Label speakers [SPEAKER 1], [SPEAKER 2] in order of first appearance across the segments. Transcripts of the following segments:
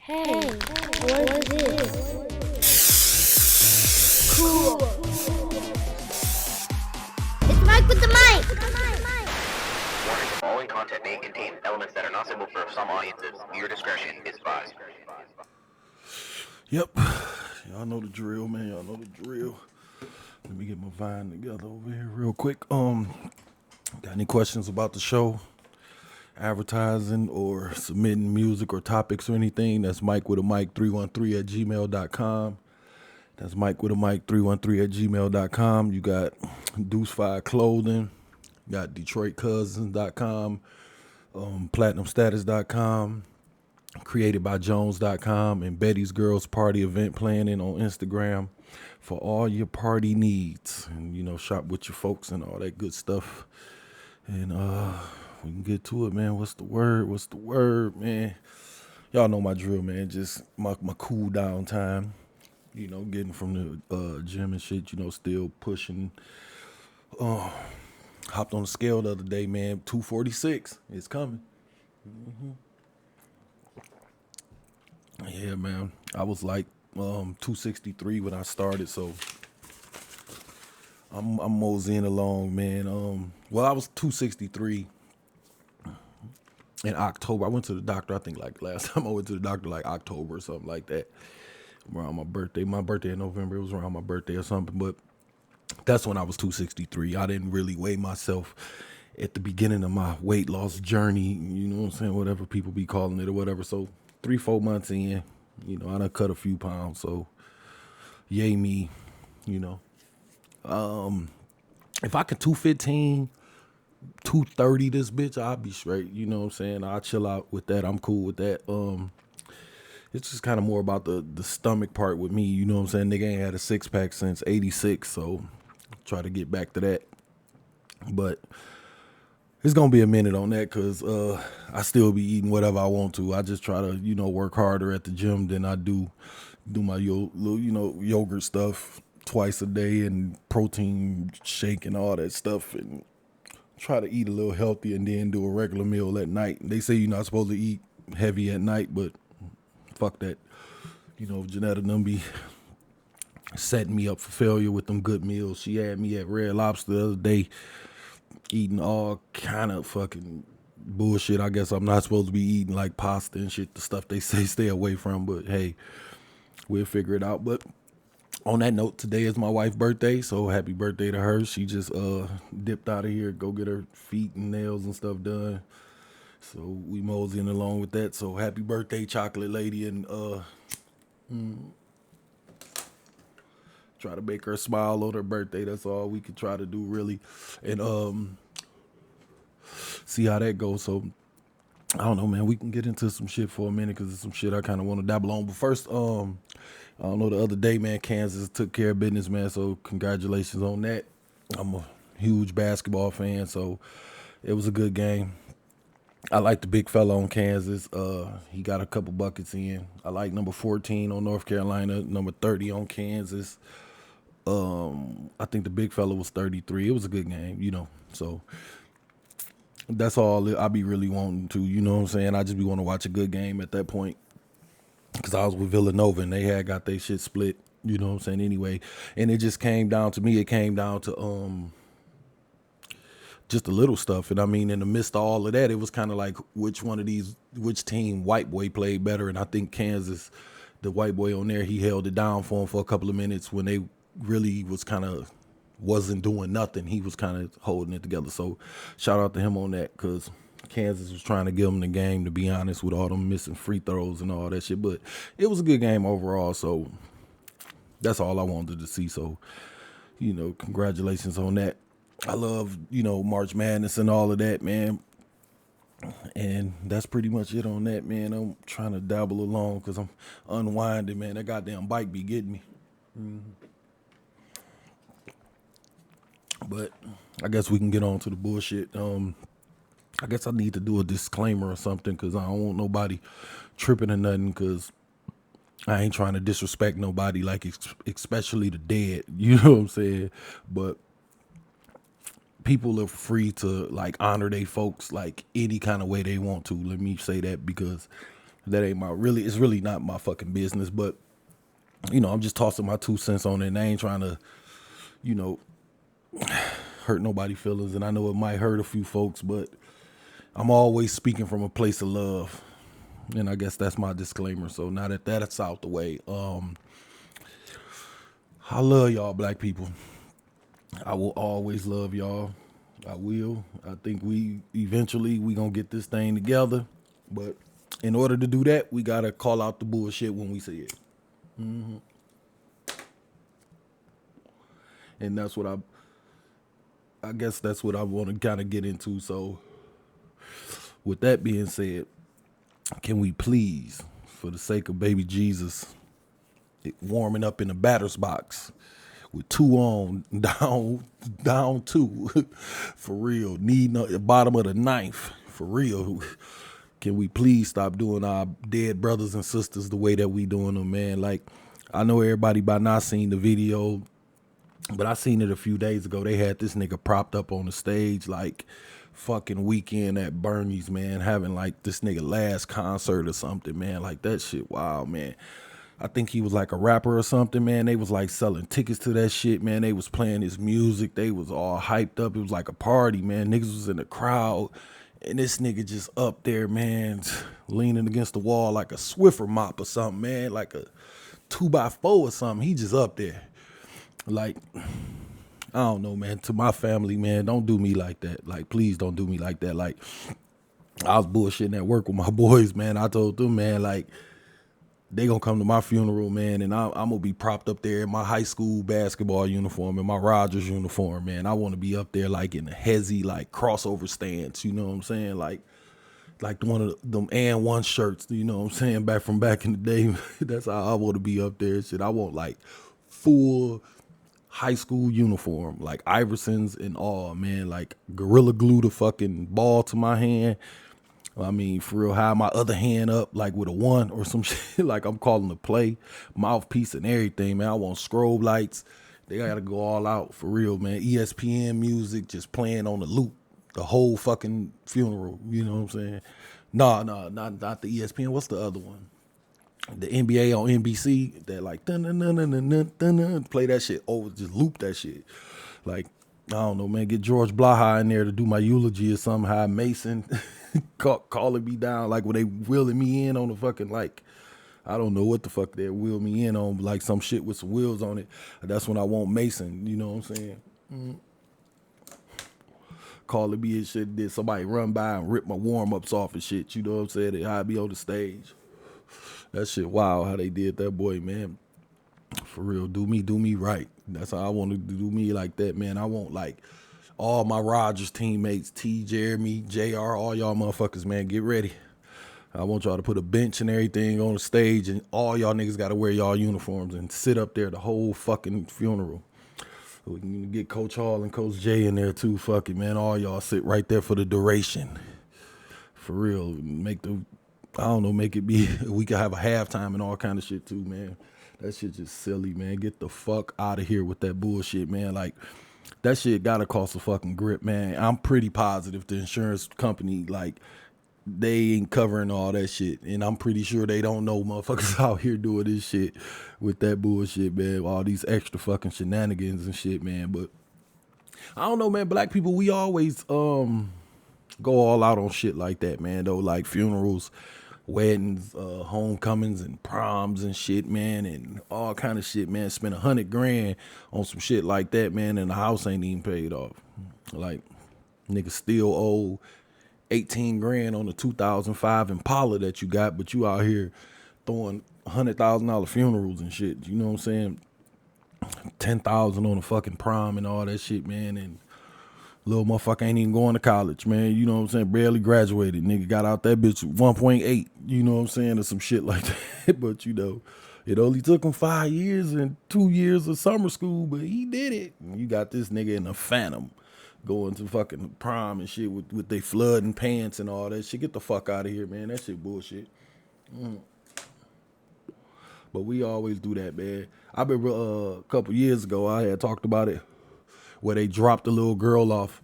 [SPEAKER 1] Hey, what is this? Cool. It's Mike with the mic.
[SPEAKER 2] Warning, the following content may contain elements that are not suitable for some audiences. Your discretion is advised.
[SPEAKER 3] Yep. Y'all know the drill, man. Y'all know the drill. Let me get my vine together over here real quick. Got any questions about the show? Advertising or submitting music or topics or anything? That's Mike with a mic 313 at gmail.com. That's Mike with a mic 313 at gmail.com. You got Deuce 5 Clothing. You got DetroitCousins.com. PlatinumStatus.com. CreatedByJones.com. and Betty's Girls Party Event Planning on Instagram for all your party needs. And, you know, shop with your folks and all that good stuff. And we can get to it, man. What's the word, man? Y'all know my drill, man. Just my cool down time. You know, getting from the gym and shit, you know, still pushing. Hopped on the scale the other day, man. 246. It's coming. Yeah, man. I was like 263 when I started, so I'm moseying along, man. Well, I was 263 in October. I went to the doctor, I think like last time I went to the doctor, like October or something like that. Around my birthday. My birthday in November. It was around my birthday or something, but that's when I was 263. I didn't really weigh myself at the beginning of my weight loss journey, you know what I'm saying? Whatever people be calling it or whatever. So 3-4 months in, you know, I done cut a few pounds, so yay me, you know. If I could 215, 230 this bitch, I'll be straight, you know what I'm saying? I'll chill out with that. I'm cool with that. It's just kind of more about the stomach part with me, you know what I'm saying? Nigga ain't had a six-pack since 86, so try to get back to that. But it's going to be a minute on that because I still be eating whatever I want to. I just try to, you know, work harder at the gym than I do my yogurt stuff twice a day and protein shake and all that stuff, and try to eat a little healthy and then do a regular meal at night. They say you're not supposed to eat heavy at night, but fuck that. You know, Janetta done be setting me up for failure with them good meals. She had me at Red Lobster the other day eating all kind of fucking bullshit. I guess I'm not supposed to be eating like pasta and shit, the stuff they say stay away from, but hey, we'll figure it out. But on that note, today is my wife's birthday, so happy birthday to her. She just dipped out of here, go get her feet and nails and stuff done. So we moseying along with that. So happy birthday, chocolate lady, and try to make her smile on her birthday. That's all we could try to do, really, and see how that goes. So I don't know, man. We can get into some shit for a minute because it's some shit I kind of want to dabble on. But first, I don't know. The other day, man, Kansas took care of business, man. So congratulations on that. I'm a huge basketball fan, so it was a good game. I like the big fella on Kansas. He got a couple buckets in. I like number 14 on North Carolina, number 30 on Kansas. I think the big fella was 33. It was a good game, you know. So that's all I be really wanting to, you know what I'm saying? I just be want to watch a good game at that point. Because I was with Villanova and they had got their shit split, you know what I'm saying, anyway. And it just came down to me. It came down to just the little stuff. And I mean, in the midst of all of that, it was kind of like which team white boy played better. And I think Kansas, the white boy on there, he held it down for him for a couple of minutes when they really wasn't doing nothing. He was kind of holding it together. So shout out to him on that, because Kansas was trying to give them the game, to be honest, with all them missing free throws and all that shit. But it was a good game overall. So that's all I wanted to see. So, you know, congratulations on that. I love, you know, March Madness and all of that, man. And that's pretty much it on that, man. I'm trying to dabble along because I'm unwinding, man. That goddamn bike be getting me. But I guess we can get on to the bullshit. I guess I need to do a disclaimer or something because I don't want nobody tripping or nothing, because I ain't trying to disrespect nobody, like especially the dead. You know what I'm saying? But people are free to like honor their folks like any kind of way they want to. Let me say that, because That ain't it's really not my fucking business. But, you know, I'm just tossing my 2 cents on it. And I ain't trying to, you know, hurt nobody's feelings. And I know it might hurt a few folks, but I'm always speaking from a place of love. And I guess that's my disclaimer. So now that that's out the way, I love y'all, black people. I will always love y'all. I will. I think we gonna get this thing together. But in order to do that, we gotta call out the bullshit when we see it. And that's what I guess that's what I want to kind of get into. So with that being said, can we please, for the sake of baby Jesus, warming up in the batter's box with 2 on, down 2, for real, needing the bottom of the 9th, for real. Can we please stop doing our dead brothers and sisters the way that we doing them, man? Like, I know everybody by now seen the video, but I seen it a few days ago. They had this nigga propped up on the stage like fucking Weekend at Bernie's, man, having like this nigga last concert or something, man. Like, that shit, wow, man. I think he was like a rapper or something, man. They was like selling tickets to that shit, man. They was playing his music. They was all hyped up. It was like a party, man. Niggas was in the crowd. And this nigga just up there, man, leaning against the wall like a Swiffer mop or something, man. Like a 2x4 or something. He just up there. Like, I don't know, man. To my family, man, don't do me like that. Like, please don't do me like that. Like, I was bullshitting at work with my boys, man. I told them, man, like, they gonna come to my funeral, man, and I'm gonna be propped up there in my high school basketball uniform and my Rogers uniform, man. I want to be up there like in the hezzy, like crossover stance, you know what I'm saying? Like one of them and one shirts, you know what I'm saying? Back in the day. That's how I want to be up there. Shit, I want like full high school uniform, like Iversons and all, man. Like Gorilla Glue the fucking ball to my hand. I mean, for real, have my other hand up, like with a 1 or some shit, like I'm calling the play, mouthpiece and everything, man. I want strobe lights. They gotta go all out, for real, man. ESPN music just playing on the loop the whole fucking funeral, you know what I'm saying? No, not the ESPN. What's the other one? The NBA on NBC, that like, play that shit over, just loop that shit. Like, I don't know, man, get George Blaha in there to do my eulogy or somehow. Mason calling me down, like when they wheeling me in on the fucking, like, I don't know what the fuck they wheel me in on, like some shit with some wheels on it. That's when I want Mason, you know what I'm saying? Calling me and shit, did somebody run by and rip my warm-ups off and shit, you know what I'm saying? I'd be on the stage. That shit wild how they did that, boy, man. For real, do me right. That's how I want to do me, like that, man. I want like all my Rogers teammates, T, Jeremy, JR, all y'all motherfuckers, man, get ready. I want y'all to put a bench and everything on the stage, and all y'all niggas got to wear y'all uniforms and sit up there the whole fucking funeral. We can get Coach Hall and Coach J in there too, fuck it, man. All y'all sit right there for the duration. For real, make it be, we could have a halftime and all kind of shit too, man. That shit just silly, man. Get the fuck out of here with that bullshit, man. Like, that shit gotta cost a fucking grip, man. I'm pretty positive the insurance company, like, they ain't covering all that shit. And I'm pretty sure they don't know motherfuckers out here doing this shit with that bullshit, man. All these extra fucking shenanigans and shit, man. But I don't know, man. Black people, we always go all out on shit like that, man, though. Like funerals, weddings, homecomings and proms and shit, man, and all kind of shit, man. Spend $100,000 on some shit like that, man, and the house ain't even paid off. Like, niggas still owe $18,000 on the 2005 Impala that you got, but you out here throwing $100,000 funerals and shit. You know what I'm saying? 10,000 on a fucking prom and all that shit, man, and little motherfucker ain't even going to college, man. You know what I'm saying? Barely graduated. Nigga got out that bitch 1.8, you know what I'm saying? Or some shit like that. But, you know, it only took him 5 years and 2 years of summer school, but he did it. You got this nigga in a Phantom going to fucking prom and shit with they flooding pants and all that shit. Get the fuck out of here, man. That shit bullshit. But we always do that, man. I remember a couple years ago, I had talked about it, where they dropped the little girl off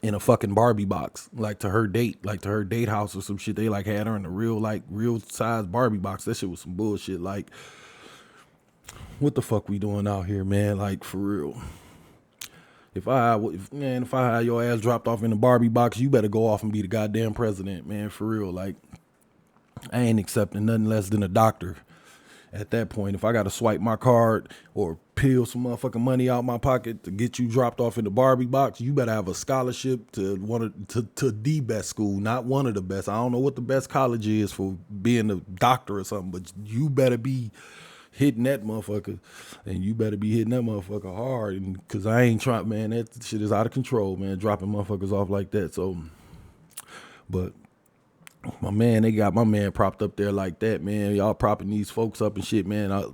[SPEAKER 3] in a fucking Barbie box, like to her date house or some shit. They like had her in a real size Barbie box. That shit was some bullshit. Like, what the fuck we doing out here, man? Like, for real. If I had your ass dropped off in a Barbie box, you better go off and be the goddamn president, man. For real. Like, I ain't accepting nothing less than a doctor. At that point, if I got to swipe my card or peel some motherfucking money out my pocket to get you dropped off in the Barbie box, you better have a scholarship to to the best school, not one of the best. I don't know what the best college is for being a doctor or something, but you better be hitting that motherfucker, and you better be hitting that motherfucker hard. And because I ain't trying, man, that shit is out of control, man, dropping motherfuckers off like that. So, but my man, they got my man propped up there like that, man. Y'all propping these folks up and shit, man.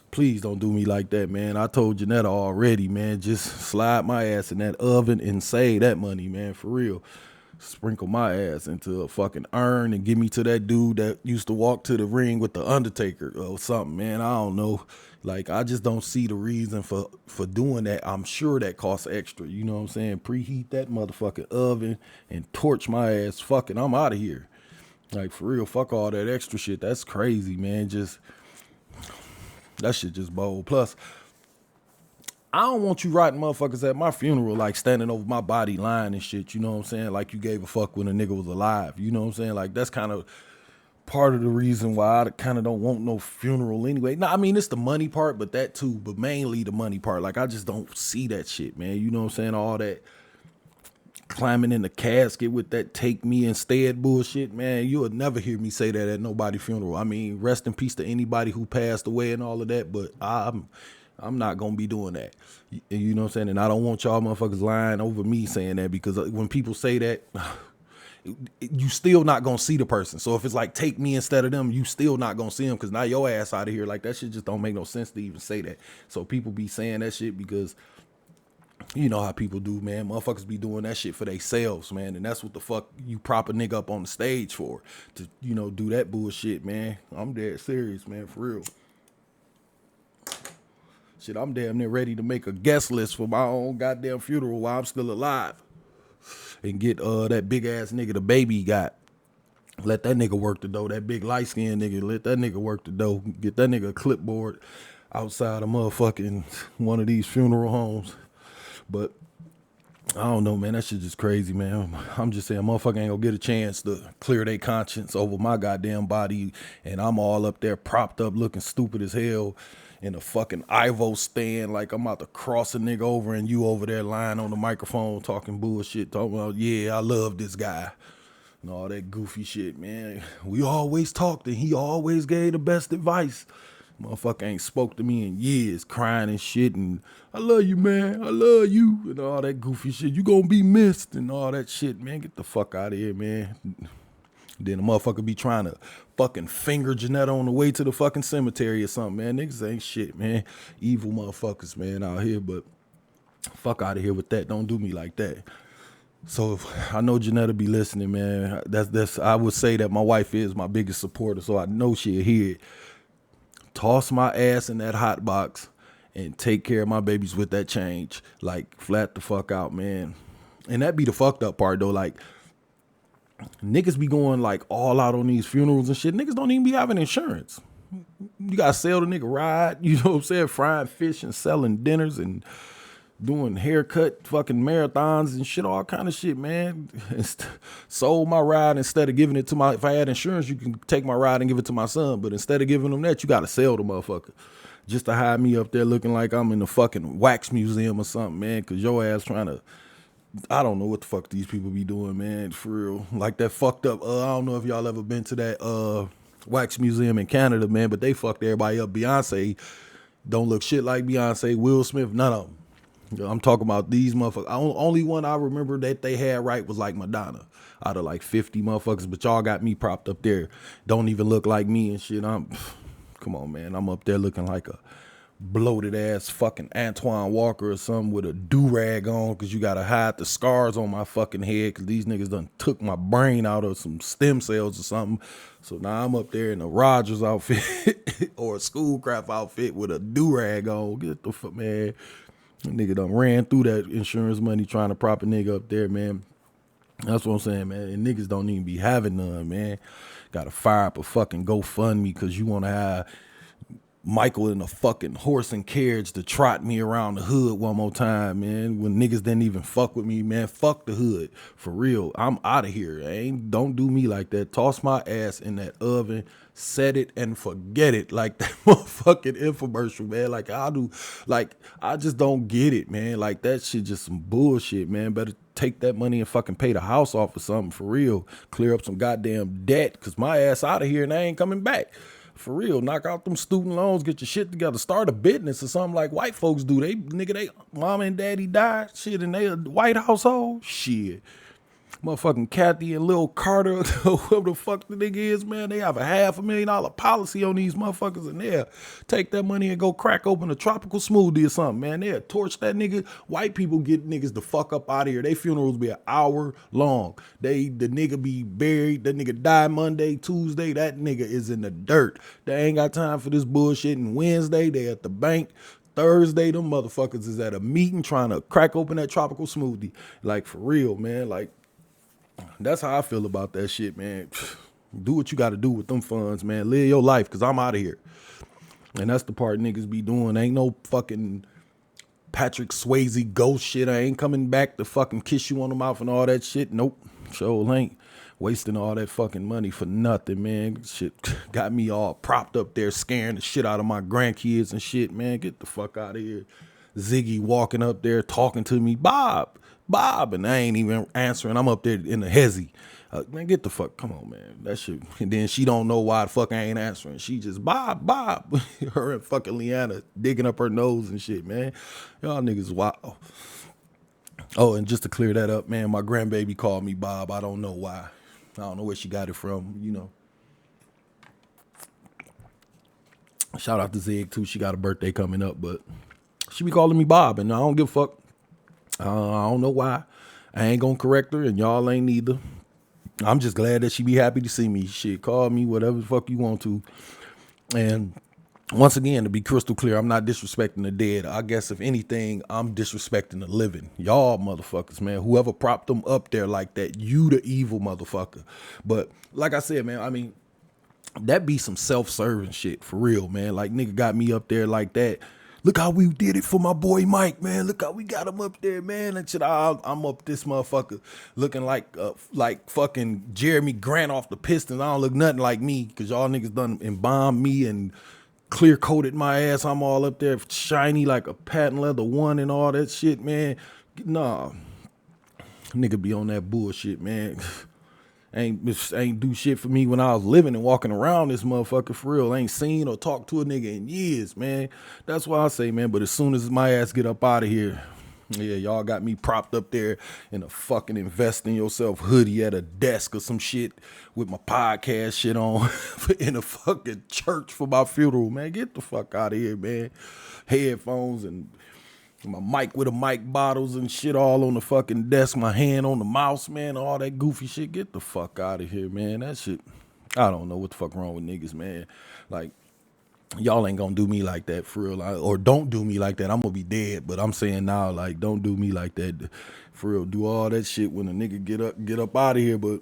[SPEAKER 3] Please don't do me like that, man. I told Janetta already, man. Just slide my ass in that oven and save that money, man, for real. Sprinkle my ass into a fucking urn and give me to that dude that used to walk to the ring with the Undertaker or something, man. I don't know. Like, I just don't see the reason for doing that. I'm sure that costs extra. You know what I'm saying? Preheat that motherfucking oven and torch my ass. Fucking, I'm out of here. Like, for real, fuck all that extra shit. That's crazy, man. Just, that shit just bold. Plus, I don't want you rotting motherfuckers at my funeral, like standing over my body lying and shit. You know what I'm saying? Like you gave a fuck when a nigga was alive. You know what I'm saying? Like, that's kind of part of the reason why I kind of don't want no funeral anyway. No, I mean, it's the money part, but that too, but mainly the money part. Like, I just don't see that shit, man. You know what I'm saying? All that climbing in the casket with that take me instead bullshit, man. You'll never hear me say that at nobody's funeral. I mean, rest in peace to anybody who passed away and all of that, but I'm not gonna be doing that. You know what I'm saying? And I don't want y'all motherfuckers lying over me saying that, because when people say that, you still not gonna see the person. So if it's like take me instead of them, you still not gonna see them, because now your ass out of here. Like, that shit just don't make no sense to even say that. So people be saying that shit because you know how people do, man. Motherfuckers be doing that shit for themselves, man. And that's what the fuck you prop a nigga up on the stage for, to, you know, do that bullshit, man. I'm dead serious, man, for real. Shit, I'm damn near ready to make a guest list for my own goddamn funeral while I'm still alive. And get that big ass nigga the baby got. Let that nigga work the dough. That big light skinned nigga, let that nigga work the dough. Get that nigga a clipboard outside of motherfucking one of these funeral homes. But I don't know, man. That shit just crazy, man. I'm just saying, motherfucker ain't gonna get a chance to clear their conscience over my goddamn body, and I'm all up there propped up looking stupid as hell in a fucking Ivo stand, like I'm about to cross a nigga over, and you over there lying on the microphone talking bullshit, talking about, yeah, I love this guy and all that goofy shit, man. We always talked and he always gave the best advice. Motherfucker ain't spoke to me in years, crying and shit, and I love you, man, I love you, and all that goofy shit. You gonna be missed and all that shit, man. Get the fuck out of here, man. Then a motherfucker be trying to fucking finger Janetta on the way to the fucking cemetery or something, man. Niggas ain't shit, man. Evil motherfuckers, man, out here, but fuck out of here with that. Don't do me like that. So if, I know Janetta be listening, man. That's I would say that my wife is my biggest supporter, so I know she'll hear it. Toss my ass in that hot box and take care of my babies with that change. Like, flat the fuck out, man. And that be the fucked up part, though. Like, niggas be going like all out on these funerals and shit. Niggas don't even be having insurance. You gotta sell the nigga ride, you know what I'm saying? Frying fish and selling dinners and doing haircut fucking marathons and shit, all kind of shit, man. Sold my ride instead of giving it to my, if I had insurance, you can take my ride and give it to my son, but instead of giving them that, you gotta sell the motherfucker just to hide me up there looking like I'm in the fucking wax museum or something, man, because your ass trying to, I don't know what the fuck these people be doing, man, for real. Like that fucked up, I don't know if y'all ever been to that wax museum in Canada, man, but they fucked everybody up. Beyonce don't look shit like Beyonce, Will Smith, none of them. I'm talking about these motherfuckers. Only one I remember that they had right was like Madonna out of like 50 motherfuckers, but y'all got me propped up there. Don't even look like me and shit. Come on, man. I'm up there looking like a bloated ass fucking Antoine Walker or something with a do-rag on, because you gotta hide the scars on my fucking head because these niggas done took my brain out of some stem cells or something. So now I'm up there in a Rogers outfit or a Schoolcraft outfit with a do-rag on. Get the fuck, man. Nigga done ran through that insurance money trying to prop a nigga up there, man. That's what I'm saying, man. And niggas don't even be having none, man. Gotta fire up a fucking GoFundMe because you want to have Michael in a fucking horse and carriage to trot me around the hood one more time, man. When niggas didn't even fuck with me, man. Fuck the hood. For real. I'm out of here. Don't do me like that. Toss my ass in that oven, set it and forget it. Like that motherfucking infomercial, man. Like I just don't get it, man. Like that shit just some bullshit, man. Better take that money and fucking pay the house off or something for real. Clear up some goddamn debt, cause my ass out of here and I ain't coming back. For real, knock out them student loans, get your shit together, start a business or something like white folks do. They mama and daddy died, shit, and they a white household, shit. Motherfucking Kathy and Lil Carter, whoever the fuck the nigga is, man, they have a $500,000 policy on these motherfuckers, and they'll take that money and go crack open a tropical smoothie or something, man. They'll torch that nigga. White people get niggas the fuck up out of here. They funerals be an hour long. The nigga be buried. That nigga die Monday, Tuesday. That nigga is in the dirt. They ain't got time for this bullshit. And Wednesday, they at the bank. Thursday, them motherfuckers is at a meeting trying to crack open that tropical smoothie. Like, for real, man. Like, that's how I feel about that shit, man. Do what you got to do with them funds, man. Live your life, because I'm out of here. And that's the part niggas be doing. Ain't no fucking Patrick Swayze ghost shit. I ain't coming back to fucking kiss you on the mouth and all that shit. Nope. Sure ain't. Wasting all that fucking money for nothing, man. Shit got me all propped up there scaring the shit out of my grandkids and shit, man. Get the fuck out of here. Ziggy walking up there talking to me, Bob, and I ain't even answering. I'm up there in the hezzy. Man, get the fuck, come on, man. That shit. And then she don't know why the fuck I ain't answering. She just, Bob. Her and fucking Leanna digging up her nose and shit, man. Y'all niggas wild. Oh, and just to clear that up, man, my grandbaby called me Bob. I don't know why. I don't know where she got it from, you know. Shout out to Zig, too. She got a birthday coming up, but she be calling me Bob, and I don't give a fuck. I don't know why. I ain't gonna correct her, and y'all ain't neither. I'm just glad that she be happy to see me. Shit, call me whatever the fuck you want to. And once again, to be crystal clear, I'm not disrespecting the dead. I guess if anything, I'm disrespecting the living. Y'all motherfuckers, man. Whoever propped them up there like that, you the evil motherfucker. But like I said, man, I mean, that be some self-serving shit for real, man. Like nigga got me up there like that. Look how we did it for my boy Mike, man. Look how we got him up there, man. And shit, I'm up this motherfucker looking like fucking Jeremy Grant off the Pistons. I don't look nothing like me because y'all niggas done embalmed me and clear coated my ass. I'm all up there shiny like a patent leather one and all that shit, man. Nah, nigga be on that bullshit, man. Ain't do shit for me when I was living and walking around this motherfucker for real. Ain't seen or talked to a nigga in years, man. That's why I say, man, but as soon as my ass get up out of here, yeah, y'all got me propped up there in a fucking invest in yourself hoodie at a desk or some shit with my podcast shit on in a fucking church for my funeral, man. Get the fuck out of here, man. Headphones and my mic with a mic bottles and shit all on the fucking desk, my hand on the mouse, man, all that goofy shit. Get the fuck out of here, man. That shit, I don't know what the fuck wrong with niggas, man. Like, y'all ain't gonna do me like that for real. Or don't do me like that. I'm gonna be dead. But I'm saying now, like, don't do me like that. For real, do all that shit when a nigga get up out of here. But,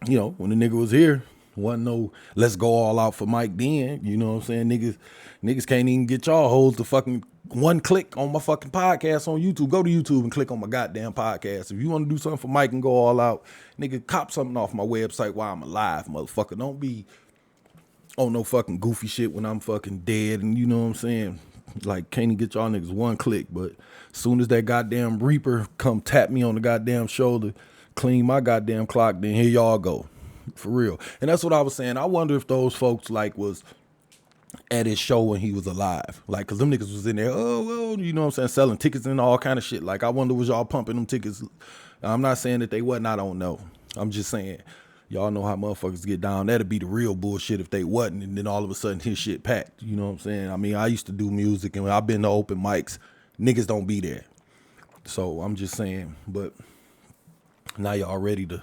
[SPEAKER 3] you know, when the nigga was here, wasn't no let's go all out for Mike then. You know what I'm saying? Niggas can't even get y'all hoes to fucking one click on my fucking podcast on YouTube. Go to YouTube and click on my goddamn podcast. If you want to do something for Mike and go all out, nigga, cop something off my website while I'm alive, motherfucker. Don't be on no fucking goofy shit when I'm fucking dead. And you know what I'm saying? Like, can't even get y'all niggas one click. But as soon as that goddamn Reaper come tap me on the goddamn shoulder, clean my goddamn clock, then here y'all go. For real. And that's what I was saying. I wonder if those folks like was at his show when he was alive. Like, cause them niggas was in there, oh, you know what I'm saying, selling tickets and all kind of shit. Like, I wonder was y'all pumping them tickets. I'm not saying that they wasn't, I don't know. I'm just saying, y'all know how motherfuckers get down. That'd be the real bullshit if they wasn't, and then all of a sudden his shit packed. You know what I'm saying? I mean, I used to do music, and when I've been to open mics, niggas don't be there. So I'm just saying, but now y'all ready to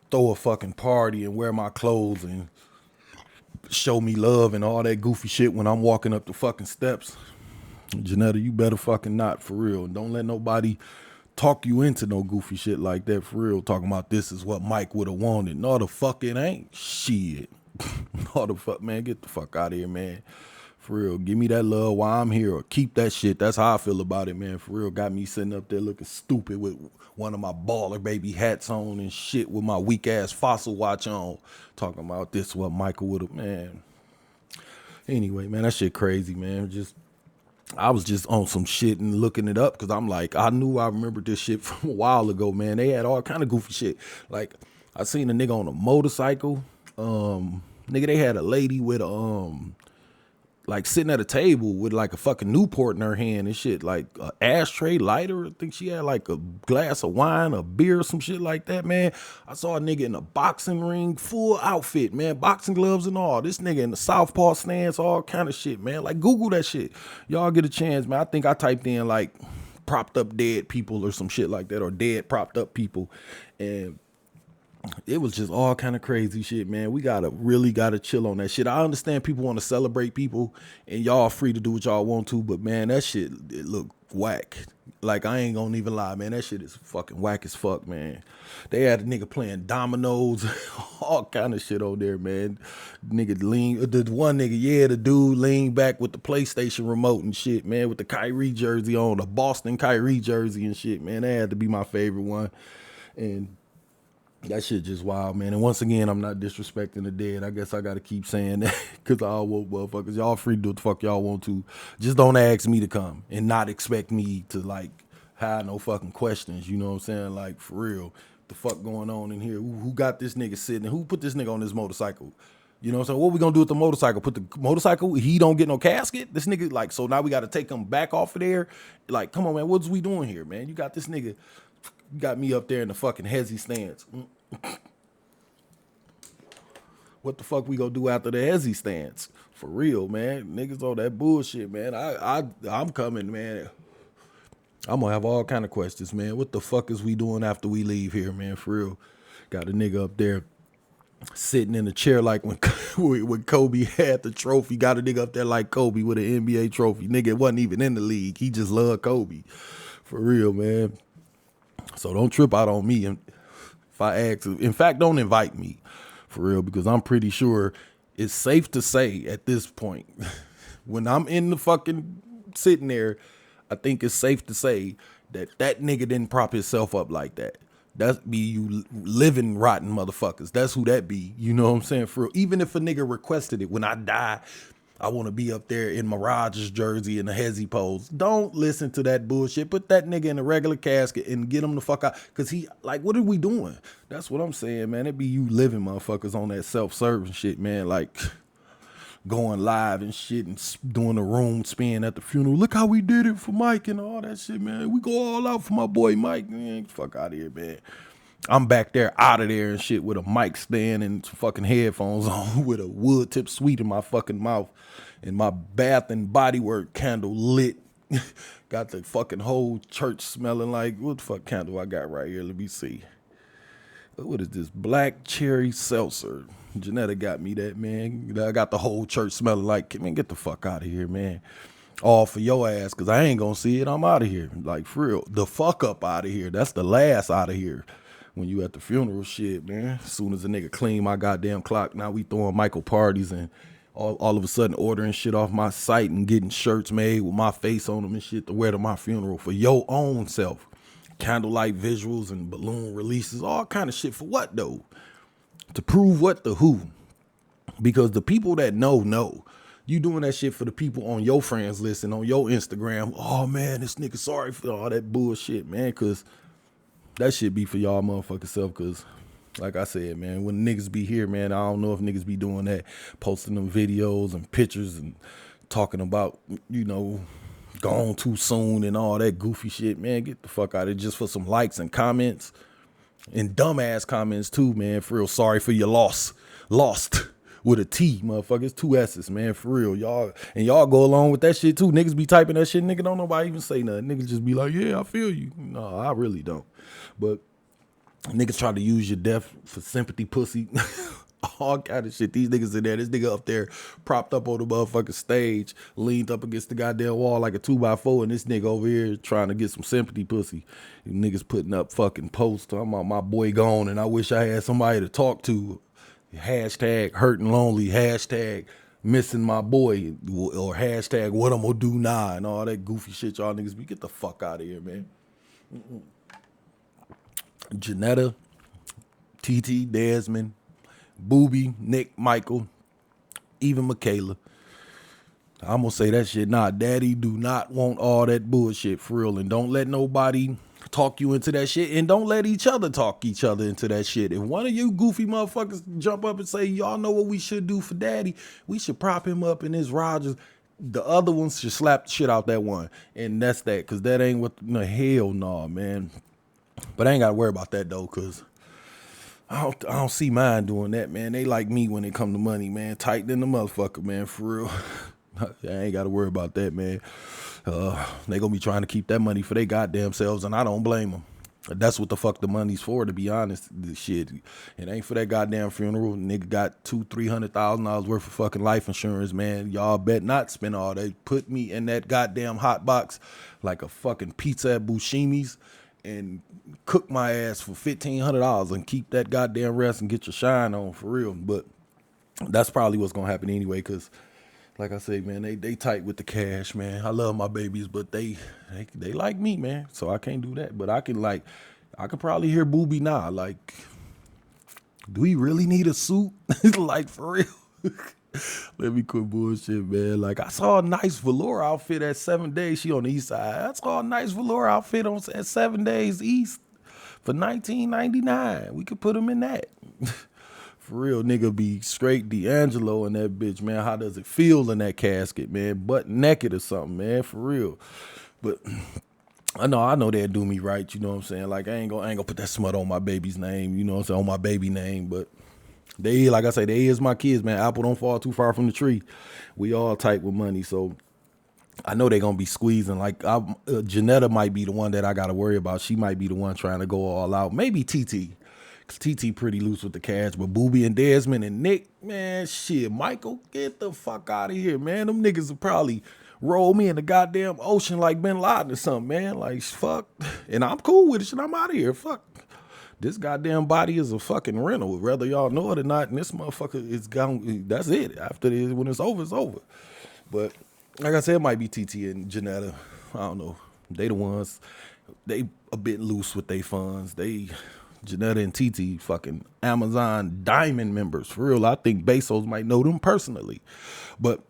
[SPEAKER 3] throw a fucking party and wear my clothes and show me love and all that goofy shit when I'm walking up the fucking steps. Janetta, you better fucking not, for real. Don't let nobody talk you into no goofy shit like that, for real. Talking about this is what Mike would have wanted. No, the fuck it ain't. Shit. No, the fuck, man. Get the fuck out of here, man. For real. Give me that love while I'm here, or keep that shit. That's how I feel about it, man. For real. Got me sitting up there looking stupid with one of my baller baby hats on and shit with my weak ass Fossil watch on. Talking about this what Michael would have, man. Anyway, man, that shit crazy, man. I was just on some shit and looking it up because I'm like, I remembered this shit from a while ago, man. They had all kind of goofy shit. Like, I seen a nigga on a motorcycle. Nigga, they had a lady with like sitting at a table with like a fucking Newport in her hand and shit, like a ashtray lighter. I think she had like a glass of wine, a beer, some shit like that, man. I saw a nigga in a boxing ring, full outfit, man, boxing gloves and all. This nigga in the southpaw stance, all kind of shit, man. Like, Google that shit. Y'all get a chance, man. I think I typed in like propped up dead people or some shit like that, or dead propped up people, and it was just all kind of crazy shit, man. We really gotta chill on that shit. I understand people want to celebrate people and y'all free to do what y'all want to, but man, that shit, it look whack. Like, I ain't gonna even lie, man. That shit is fucking whack as fuck, man. They had a nigga playing dominoes, all kind of shit on there, man. Nigga the one nigga, yeah, the dude leaned back with the PlayStation remote and shit, man, with the Kyrie jersey on, the Boston Kyrie jersey and shit, man. That had to be my favorite one. And that shit just wild, man. And once again, I'm not disrespecting the dead. I guess I got to keep saying that because I want motherfuckers. Y'all free to do what the fuck y'all want to. Just don't ask me to come and not expect me to, like, have no fucking questions. You know what I'm saying? Like, for real. The fuck going on in here? Who got this nigga sitting? Who put this nigga on this motorcycle? You know what I'm saying? What we gonna do with the motorcycle? Put the motorcycle, he don't get no casket? This nigga, like, so now we got to take him back off of there? Like, come on, man. What's we doing here, man? You got this nigga, you got me up there in the fucking hezzy stance. What the fuck we gonna do after the hezzy stance? For real, man. Niggas on that bullshit, man. I'm coming, man. I'm gonna have all kind of questions, man. What the fuck is we doing after we leave here, man? For real. Got a nigga up there sitting in a chair like when Kobe had the trophy. Got a nigga up there like Kobe with an NBA trophy. Nigga wasn't even in the league. He just loved Kobe. For real, man. So don't trip out on me. And if I ask, in fact, don't invite me, for real, because I'm pretty sure it's safe to say at this point, when I'm in the fucking sitting there, I think it's safe to say that that nigga didn't prop himself up like that. That be you living rotten motherfuckers. That's who that be. You know what I'm saying? For real. Even if a nigga requested it, when I die, I want to be up there in Mirage's jersey in a hezzy pose. Don't listen to that bullshit. Put that nigga in a regular casket and get him the fuck out. Because he, like, what are we doing? That's what I'm saying, man. It be you living motherfuckers on that self-serving shit, man. Like, going live and shit and doing a room spin at the funeral. Look how we did it for Mike and all that shit, man. We go all out for my boy Mike. Man, fuck out of here, man. I'm back there out of there and shit with a mic stand and some fucking headphones on with a wood tip sweet in my fucking mouth and my Bath and Body Works candle lit. Got the fucking whole church smelling like, what the fuck candle I got right here? Let me see. What is this? Black cherry seltzer. Janetta got me that, man. I got the whole church smelling like, man, get the fuck out of here, man. All for your ass, because I ain't going to see it. I'm out of here. Like, for real. The fuck up out of here. That's the last out of here. When you at the funeral shit, man. As soon as a nigga clean my goddamn clock, now we throwing Michael parties and all of a sudden ordering shit off my site and getting shirts made with my face on them and shit to wear to my funeral for your own self. Candlelight visuals and balloon releases, all kind of shit. For what, though? To prove what to who? Because the people that know. You doing that shit for the people on your friends list and on your Instagram. Oh, man, this nigga sorry for all that bullshit, man, because that shit be for y'all motherfucking self, because, like I said, man, when niggas be here, man, I don't know if niggas be doing that, posting them videos and pictures and talking about, you know, gone too soon and all that goofy shit, man. Get the fuck out of it just for some likes and comments and dumbass comments too, man. For real, sorry for your loss. Lost with a T, motherfuckers, 2 S's, man, for real. Y'all go along with that shit too. Niggas be typing that shit, nigga, don't nobody even say nothing. Niggas just be like, yeah, I feel you. No, I really don't. But niggas try to use your death for sympathy pussy All kind of shit. These niggas in there. This nigga up there propped up on the motherfucking stage, leaned up against the goddamn wall like a 2x4, and this nigga over here trying to get some sympathy pussy. You niggas putting up fucking posts talking about my boy gone and I wish I had somebody to talk to. Hashtag hurting lonely. Hashtag missing my boy. Or hashtag what I'm gonna do now and all that goofy shit y'all niggas be. Get the fuck out of here, man. Janetta, TT, Desmond, Booby, Nick, Michael, even Michaela. I'm gonna say that shit. Nah, daddy do not want all that bullshit for real. And don't let nobody talk you into that shit. And don't let each other talk each other into that shit. If one of you goofy motherfuckers jump up and say, y'all know what we should do for daddy, we should prop him up in his Rogers. The other ones should slap the shit out that one. And that's that. Cause that ain't what the hell no, man. But I ain't gotta worry about that though, cause I don't see mine doing that, man. They like me when it come to money, man. Tight than the motherfucker, man, for real. I ain't gotta worry about that, man. They gonna be trying to keep that money for their goddamn selves, and I don't blame them. That's what the fuck the money's for, to be honest. This shit, it ain't for that goddamn funeral. Nigga got $200,000-$300,000 worth of fucking life insurance, man. Y'all bet not spend all that. Put me in that goddamn hot box like a fucking pizza at Buscemi's and cook my ass for $1,500 and keep that goddamn rest and get your shine on for real. But that's probably what's gonna happen anyway, cause like I say, man, they tight with the cash, man. I love my babies, but they like me, man. So I can't do that. But I could probably hear Booby now. Like, do he really need a suit? Like, for real. Let me quit bullshit, man. Like, I saw a nice velour outfit at 7 Days. She on the east side. I saw a nice velour outfit at 7 Days East for $19.99. We could put him in that. For real, nigga be straight D'Angelo in that bitch, man. How does it feel in that casket, man? Butt naked or something, man, for real. But I know they'll do me right, you know what I'm saying? Like, I ain't gonna put that smut on my baby's name, you know what I'm saying, on my baby name, but they, like I say, they is my kids, man. Apple don't fall too far from the tree. We all tight with money, so I know they gonna be squeezing. Like, Janetta might be the one that I gotta worry about. She might be the one trying to go all out. Maybe TT. Cause TT pretty loose with the cash, but Booby and Desmond and Nick, man, shit, Michael, get the fuck out of here, man. Them niggas will probably roll me in the goddamn ocean like Bin Laden or something, man. Like, fuck. And I'm cool with it, shit. I'm out of here. Fuck. This goddamn body is a fucking rental, whether y'all know it or not. And this motherfucker is gone. That's it. After this, when it's over, it's over. But like I said, it might be TT and Janetta. I don't know. They the ones. They a bit loose with their funds. Janetta and TT fucking Amazon Diamond members. For real, I think Bezos might know them personally. But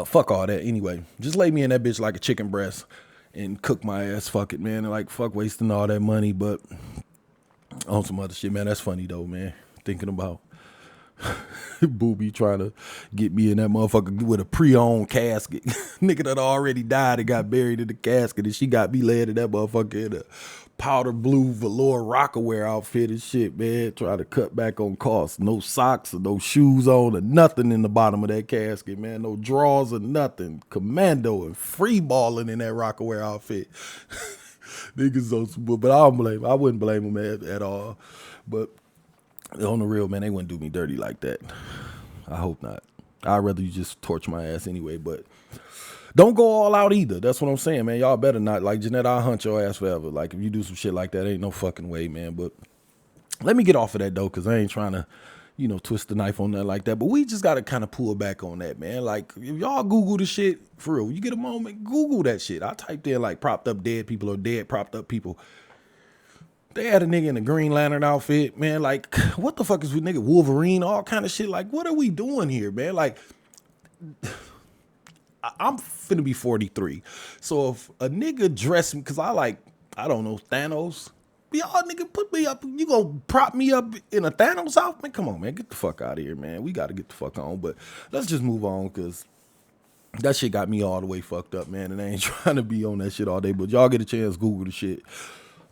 [SPEAKER 3] fuck all that. Anyway, just lay me in that bitch like a chicken breast and cook my ass. Fuck it, man. And like, fuck wasting all that money. But on some other shit, man. That's funny though, man. Thinking about Booby trying to get me in that motherfucker with a pre-owned casket. Nigga that already died and got buried in the casket, and she got me laid in that motherfucker in a powder blue velour Rockaware outfit and shit, man. Trying to cut back on costs. No socks or no shoes on or nothing in the bottom of that casket, man. No drawers or nothing. Commando and free balling in that Rockaware outfit. Niggas so smooth, but I wouldn't blame them at all. But on the real, man, they wouldn't do me dirty like that. I hope not. I'd rather you just torch my ass anyway, but don't go all out either. That's what I'm saying, man. Y'all better not. Like, Jeanette, I'll hunt your ass forever. Like, if you do some shit like that, ain't no fucking way, man. But let me get off of that, though, because I ain't trying to, twist the knife on that like that. But we just got to kind of pull back on that, man. Like, if y'all Google the shit, for real, you get a moment, Google that shit. I typed in, like, propped up dead people or dead propped up people. They had a nigga in a Green Lantern outfit, man. Like, what the fuck is with nigga Wolverine? All kind of shit. Like, what are we doing here, man? Like, I'm finna be 43. So if a nigga dress me, cause I don't know, Thanos. Y'all nigga put me up. You gonna prop me up in a Thanos outfit? Man, come on, man. Get the fuck out of here, man. We gotta get the fuck on. But let's just move on, cause that shit got me all the way fucked up, man. And I ain't trying to be on that shit all day. But y'all get a chance, Google the shit.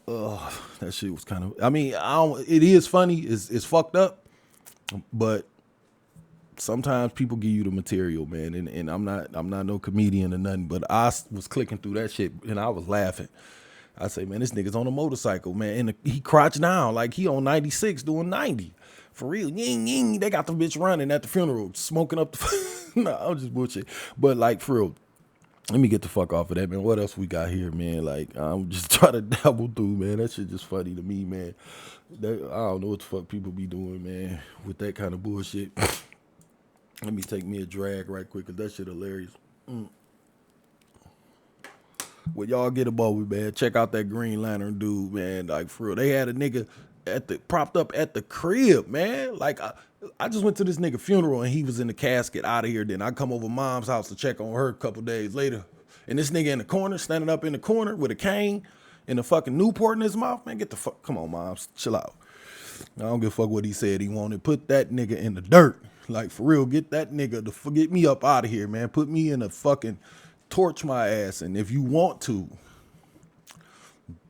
[SPEAKER 3] That shit was kind of, it is funny, it's fucked up, but sometimes people give you the material, man, and I'm not no comedian or nothing, but I was clicking through that shit and I was laughing. I say, man, this nigga's on a motorcycle, man. And he crouched down like he on 96 doing 90. For real. Ying, ying. They got the bitch running at the funeral, smoking up the... Nah, I'm just bullshit. But like, for real, let me get the fuck off of that, man. What else we got here, man? Like, I'm just trying to dabble through, man. That shit just funny to me, man. I don't know what the fuck people be doing, man, with that kind of bullshit. Let me take me a drag right quick, because that shit hilarious. Well, y'all get above me, man. Check out that Green Lantern dude, man. Like, for real. They had a nigga propped up at the crib, man. Like, I just went to this nigga funeral, and he was in the casket out of here. Then I come over mom's house to check on her a couple days later. And this nigga in the corner, standing up in the corner with a cane and a fucking Newport in his mouth. Man, get the fuck. Come on, moms. Chill out. I don't give a fuck what he said he wanted. Put that nigga in the dirt. Like, for real, get that nigga to get me up out of here, man. Put me in a fucking... torch my ass, and if you want to,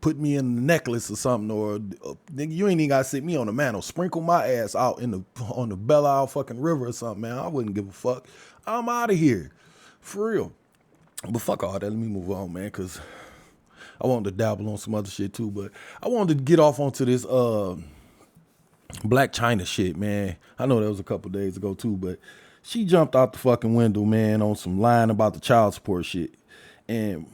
[SPEAKER 3] put me in the necklace or something, or nigga, you ain't even gotta sit me on the mantle. Sprinkle my ass out on the Belle Isle fucking river or something, man. I wouldn't give a fuck. I'm out of here, for real. But fuck all that. Let me move on, man, because I wanted to dabble on some other shit too. But I wanted to get off onto this Blac Chyna shit, man. I know that was a couple days ago too, but she jumped out the fucking window, man, on some lying about the child support shit. And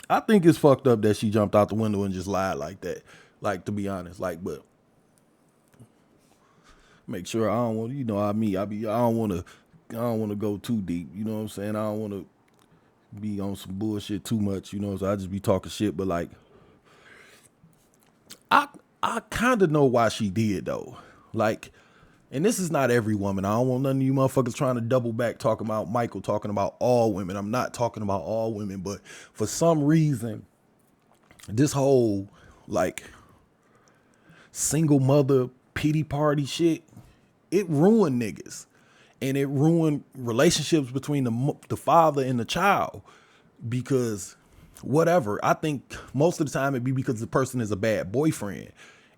[SPEAKER 3] I think it's fucked up that she jumped out the window and just lied like that. Like, to be honest, like, but make sure I don't want, you know, I don't want to go too deep. You know what I'm saying? I don't want to be on some bullshit too much, you know, so I just be talking shit. But like, I kind of know why she did though. Like, and this is not every woman. I don't want none of you motherfuckers trying to double back talking about Michael, talking about all women. I'm not talking about all women, but for some reason, this whole like single mother pity party shit, it ruined niggas. And it ruined relationships between the father and the child, because whatever, I think most of the time it'd be because the person is a bad boyfriend.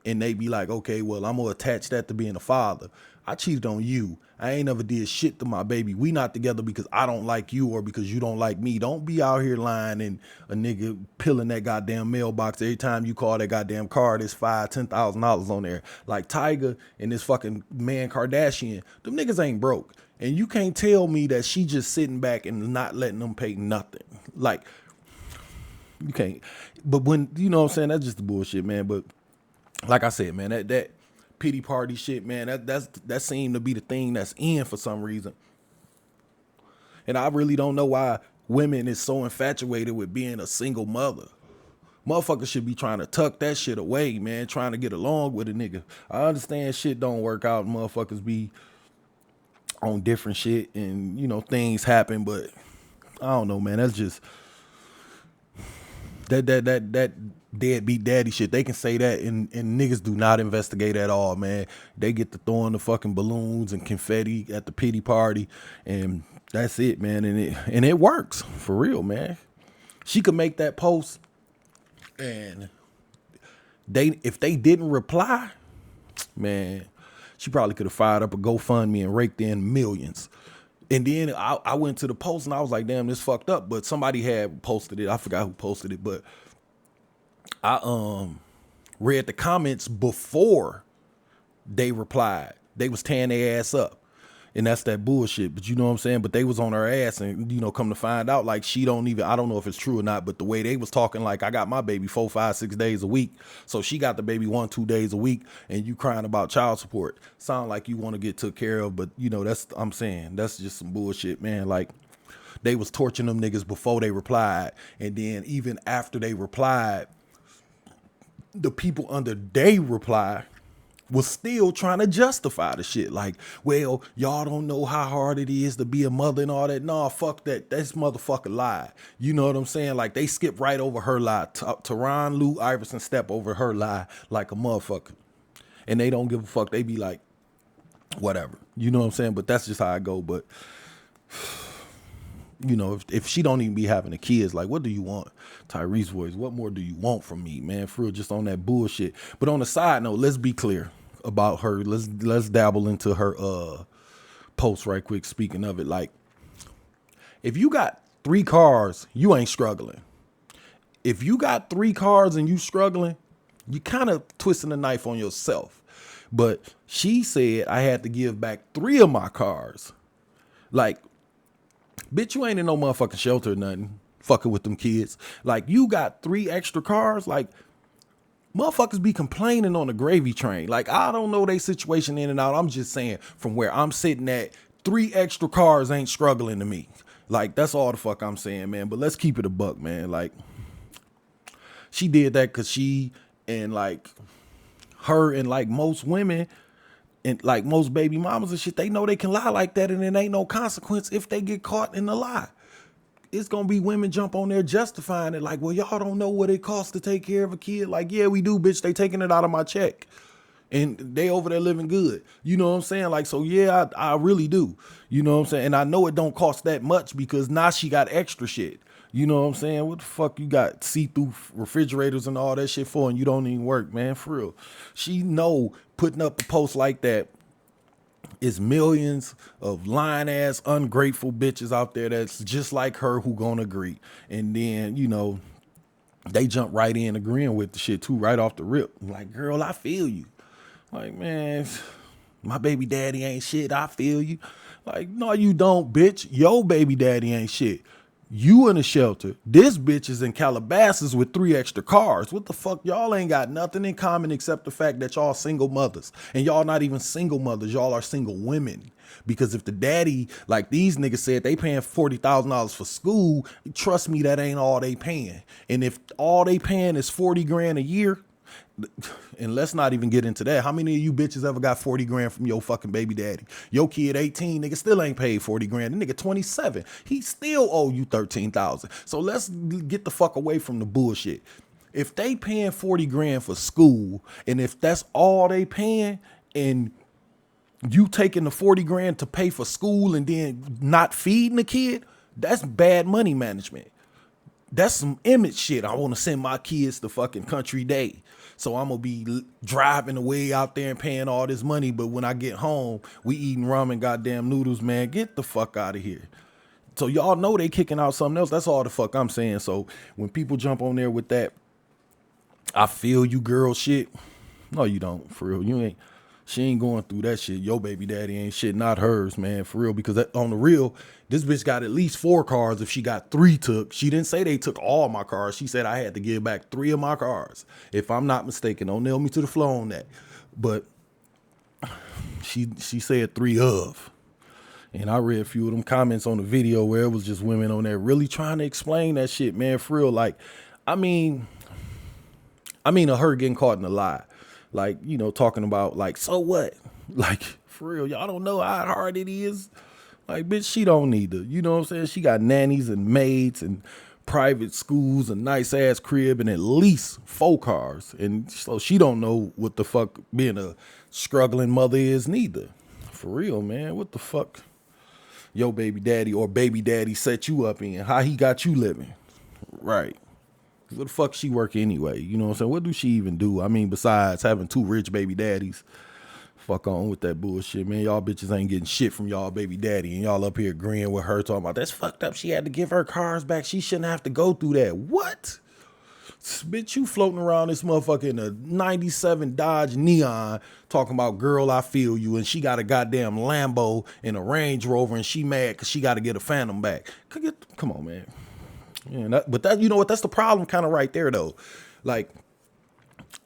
[SPEAKER 3] And they be like, okay, well, I'm going to attach that to being a father. I cheated on you. I ain't never did shit to my baby. We not together because I don't like you or because you don't like me. Don't be out here lying and a nigga peeling that goddamn mailbox every time you call that goddamn card. It's $5,000-$10,000 on there. Like Tyga and this fucking man Kardashian. Them niggas ain't broke. And you can't tell me that she just sitting back and not letting them pay nothing. Like, you can't. But when, you know what I'm saying, that's just the bullshit, man. But like I said, man, that pity party shit, man, that seemed to be the thing that's in for some reason. And I really don't know why women is so infatuated with being a single mother. Motherfuckers should be trying to tuck that shit away, man, trying to get along with a nigga. I understand shit don't work out. Motherfuckers be on different shit and, you know, things happen, but I don't know, man. That's just that deadbeat daddy shit. They can say that and niggas do not investigate at all, man. They get to throwing the fucking balloons and confetti at the pity party, and that's it, man. And it works for real, man. She could make that post, and if they didn't reply, man, she probably could have fired up a GoFundMe and raked in millions. And then I went to the post and I was like, damn, this fucked up. But somebody had posted it. I forgot who posted it, but I read the comments before they replied. They was tearing their ass up. And that's that bullshit. But you know what I'm saying? But they was on her ass, and, you know, come to find out, like, she don't even, I don't know if it's true or not, but the way they was talking, like, I got my baby 4, 5, 6 days a week. So she got the baby 1, 2 days a week, and you crying about child support. Sound like you want to get took care of, but, you know, I'm saying, that's just some bullshit, man. Like, they was torching them niggas before they replied. And then even after they replied, the people under they reply was still trying to justify the shit. Like, well, y'all don't know how hard it is to be a mother and all that. Nah, fuck that. That's motherfucker lie. You know what I'm saying? Like, they skip right over her lie. Teron Lou Iverson step over her lie like a motherfucker. And they don't give a fuck. They be like, whatever. You know what I'm saying? But that's just how I go. But, you know, if she don't even be having the kids, like, what do you want? Tyrese voice, what more do you want from me, man? For real, just on that bullshit. But on the side note, let's be clear about her. Let's dabble into her post right quick. Speaking of it, like, if you got 3 cars, you ain't struggling. if you got 3 cars and you struggling, you kind of twisting the knife on yourself. But she said I had to give back 3 of my cars. Like, bitch, you ain't in no motherfucking shelter or nothing. Fucking with them kids. Like, you got 3 extra cars. Like, motherfuckers be complaining on the gravy train. Like, I don't know they situation in and out. I'm just saying, from where I'm sitting at, 3 extra cars ain't struggling to me. Like, that's all the fuck I'm saying, man. But let's keep it a buck, man. Like, she did that because she and like her and like most women and like most baby mamas and shit, they know they can lie like that and it ain't no consequence if they get caught in the lie. It's gonna be women jump on there justifying it like, well, y'all don't know what it costs to take care of a kid. Like, yeah, we do, bitch. They taking it out of my check and they over there living good. You know what I'm saying? Like, so yeah, I really do. You know what I'm saying? And I know it don't cost that much because now she got extra shit. You know what I'm saying? What the fuck you got see-through refrigerators and all that shit for and you don't even work, man, for real. She know putting up a post like that is millions of lying ass ungrateful bitches out there that's just like her who gonna agree. And then, you know, they jump right in agreeing with the shit too, right off the rip. Like, girl, I feel you. Like, man, my baby daddy ain't shit. I feel you. Like, no, you don't, bitch. Your baby daddy ain't shit. You in a shelter. This bitch is in Calabasas with 3 extra cars. What the fuck? Y'all ain't got nothing in common except the fact that y'all single mothers. And y'all not even single mothers. Y'all are single women. Because if the daddy, like these niggas said, they paying $40,000 for school, trust me, that ain't all they paying. And if all they paying is 40 grand a year, and let's not even get into that. How many of you bitches ever got 40 grand from your fucking baby daddy? Your kid 18, nigga still ain't paid 40 grand. The nigga 27, he still owe you 13,000. So let's get the fuck away from the bullshit. If they paying 40 grand for school, and if that's all they paying, and you taking the 40 grand to pay for school and then not feeding the kid, that's bad money management. That's some image shit. I want to send my kids to fucking country day. So I'm going to be driving away out there and paying all this money. But when I get home, we eating ramen, goddamn noodles, man. Get the fuck out of here. So y'all know they kicking out something else. That's all the fuck I'm saying. So when people jump on there with that, I feel you girl shit. No, you don't. For real. You ain't. She ain't going through that shit. Your baby daddy ain't shit, not hers, man, for real. Because on the real, this bitch got at least 4 cars if she got 3 took. She didn't say they took all my cars. She said I had to give back 3 of my cars. If I'm not mistaken, don't nail me to the floor on that. But she said 3 of. And I read a few of them comments on the video where it was just women on there really trying to explain that shit, man, for real. Like, I mean, of her getting caught in a lie. Like, you know, talking about like, so what? Like, for real, y'all don't know how hard it is. Like, bitch, she don't need to. You know what I'm saying? She got nannies and maids and private schools, a nice ass crib, and at least 4 cars. And so she don't know what the fuck being a struggling mother is neither. For real, man. What the fuck your baby daddy or baby daddy set you up in? How he got you living? Right. What the fuck she work anyway? You know what I'm saying? What do she even do? I mean, besides having 2 rich baby daddies. Fuck on with that bullshit, man. Y'all bitches ain't getting shit from y'all baby daddy. And y'all up here agreeing with her talking about that's fucked up. She had to give her cars back. She shouldn't have to go through that. What? Bitch, you floating around this motherfucker in a 97 Dodge Neon talking about, girl, I feel you. And she got a goddamn Lambo and a Range Rover and she mad because she got to get a Phantom back. Come on, man. Yeah, but that, you know what? That's the problem kind of right there, though. Like,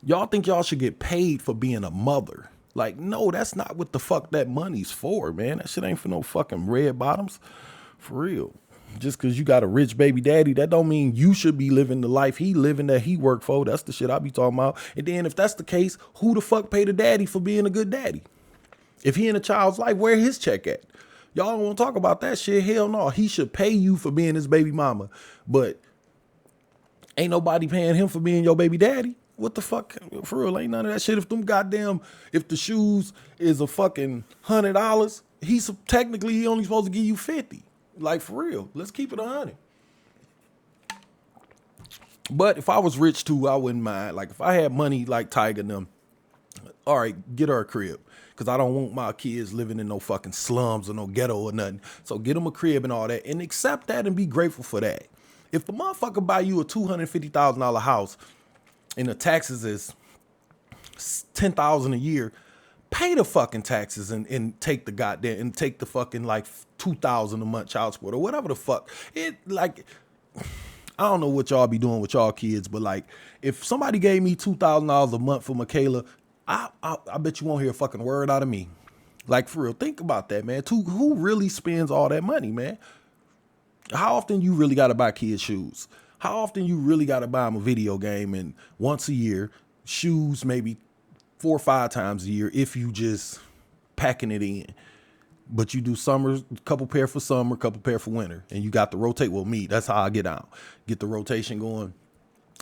[SPEAKER 3] y'all think y'all should get paid for being a mother. Like, no, that's not what the fuck that money's for, man. That shit ain't for no fucking red bottoms. For real. Just because you got a rich baby daddy, that don't mean you should be living the life he living that he worked for. That's the shit I be talking about. And then if that's the case, who the fuck pay the daddy for being a good daddy? If he in a child's life, where his check at? Y'all don't want to talk about that shit. Hell no. He should pay you for being his baby mama. But ain't nobody paying him for being your baby daddy. What the fuck? For real, ain't none of that shit. If the shoes is a fucking $100, technically he only supposed to give you 50. Like, for real. Let's keep it 100. But if I was rich too, I wouldn't mind. Like, if I had money like Tiger and them, all right, get her a crib. Because I don't want my kids living in no fucking slums or no ghetto or nothing. So get them a crib and all that. And accept that and be grateful for that. If the motherfucker buy you a $250,000 house and the taxes is $10,000 a year, pay the fucking taxes and take the goddamn and take the fucking like $2,000 a month child support or whatever the fuck. It like I don't know what y'all be doing with y'all kids, but like if somebody gave me $2,000 a month for Michaela, I bet you won't hear a fucking word out of me. Like for real, think about that, man. Who really spends all that money, man? How often you really gotta buy kids shoes? How often you really gotta buy them a video game and once a year, shoes maybe 4 or 5 times a year if you just packing it in. But you do summer, couple pair for summer, couple pair for winter. And you got the rotate. Well, me, that's how I get out. Get the rotation going.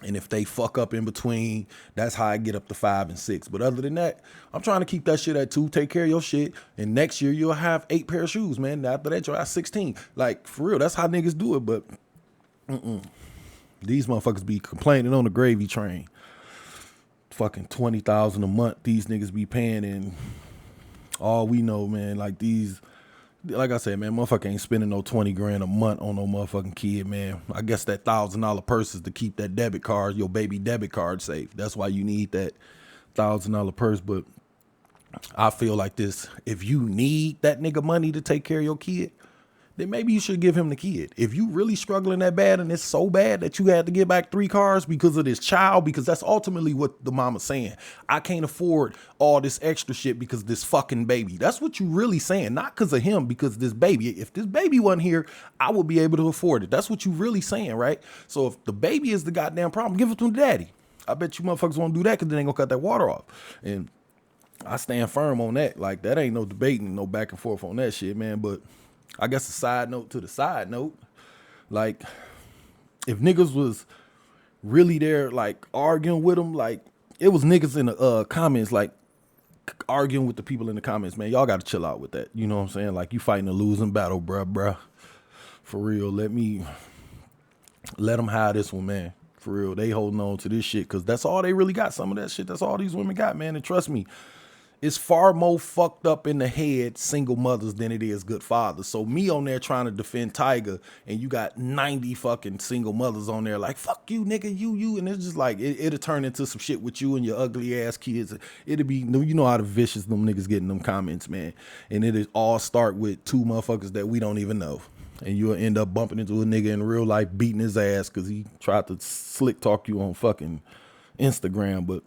[SPEAKER 3] And if they fuck up in between, that's how I get up to 5 and 6. But other than that, I'm trying to keep that shit at 2. Take care of your shit. And next year, you'll have 8 pair of shoes, man. After that, you'll have 16. Like, for real, that's how niggas do it. But these motherfuckers be complaining on the gravy train. Fucking $20,000 a month these niggas be paying, and all we know, man, like these, like I said, man, motherfucker ain't spending no 20 grand a month on no motherfucking kid, man. I guess that $1,000 purse is to keep that debit card, your baby debit card safe. That's why you need that $1,000 purse. But I feel like this, if you need that nigga money to take care of your kid, then maybe you should give him the kid. If you really struggling that bad and it's so bad that you had to get back 3 cars because of this child, because that's ultimately what the mama's saying. I can't afford all this extra shit because of this fucking baby. That's what you really saying. Not because of him, because this baby. If this baby wasn't here, I would be able to afford it. That's what you really saying, right? So if the baby is the goddamn problem, give it to daddy. I bet you motherfuckers won't do that because they ain't gonna cut that water off. And I stand firm on that. Like, that ain't no debating, no back and forth on that shit, man. But I guess a side note to the side note, like, if niggas was really there, like, arguing with them, like, it was niggas in the comments, like, arguing with the people in the comments, man, y'all got to chill out with that. You know what I'm saying? Like, you fighting a losing battle, bruh. For real, let them hide this one, man. For real, they holding on to this shit because that's all they really got. Some of that shit, that's all these women got, man. And trust me, it's far more fucked up in the head single mothers than it is good fathers. So me on there trying to defend Tiger, and you got 90 fucking single mothers on there like, fuck you, nigga, you. And it's just like, it'll turn into some shit with you and your ugly ass kids. It'll be, you know how the vicious them niggas get in them comments, man. And it'll all start with 2 motherfuckers that we don't even know. And you'll end up bumping into a nigga in real life beating his ass because he tried to slick talk you on fucking Instagram. But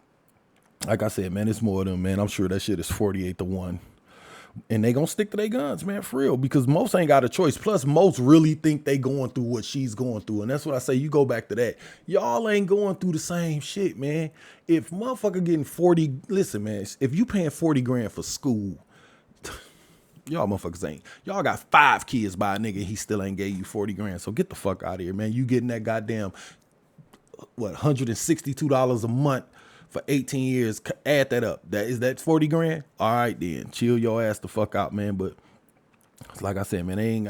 [SPEAKER 3] like I said, man, it's more of them, man. I'm sure that shit is 48-1. And they gonna stick to their guns, man, for real. Because most ain't got a choice. Plus, most really think they going through what she's going through. And that's what I say. You go back to that. Y'all ain't going through the same shit, man. If motherfucker getting 40, listen, man, if you paying 40 grand for school, y'all motherfuckers ain't. Y'all got 5 kids by a nigga, he still ain't gave you 40 grand. So get the fuck out of here, man. You getting that goddamn, $162 a month for 18 years. Add that up. Is that 40 grand? All right, then. Chill your ass the fuck out, man. But like I said, man, they ain't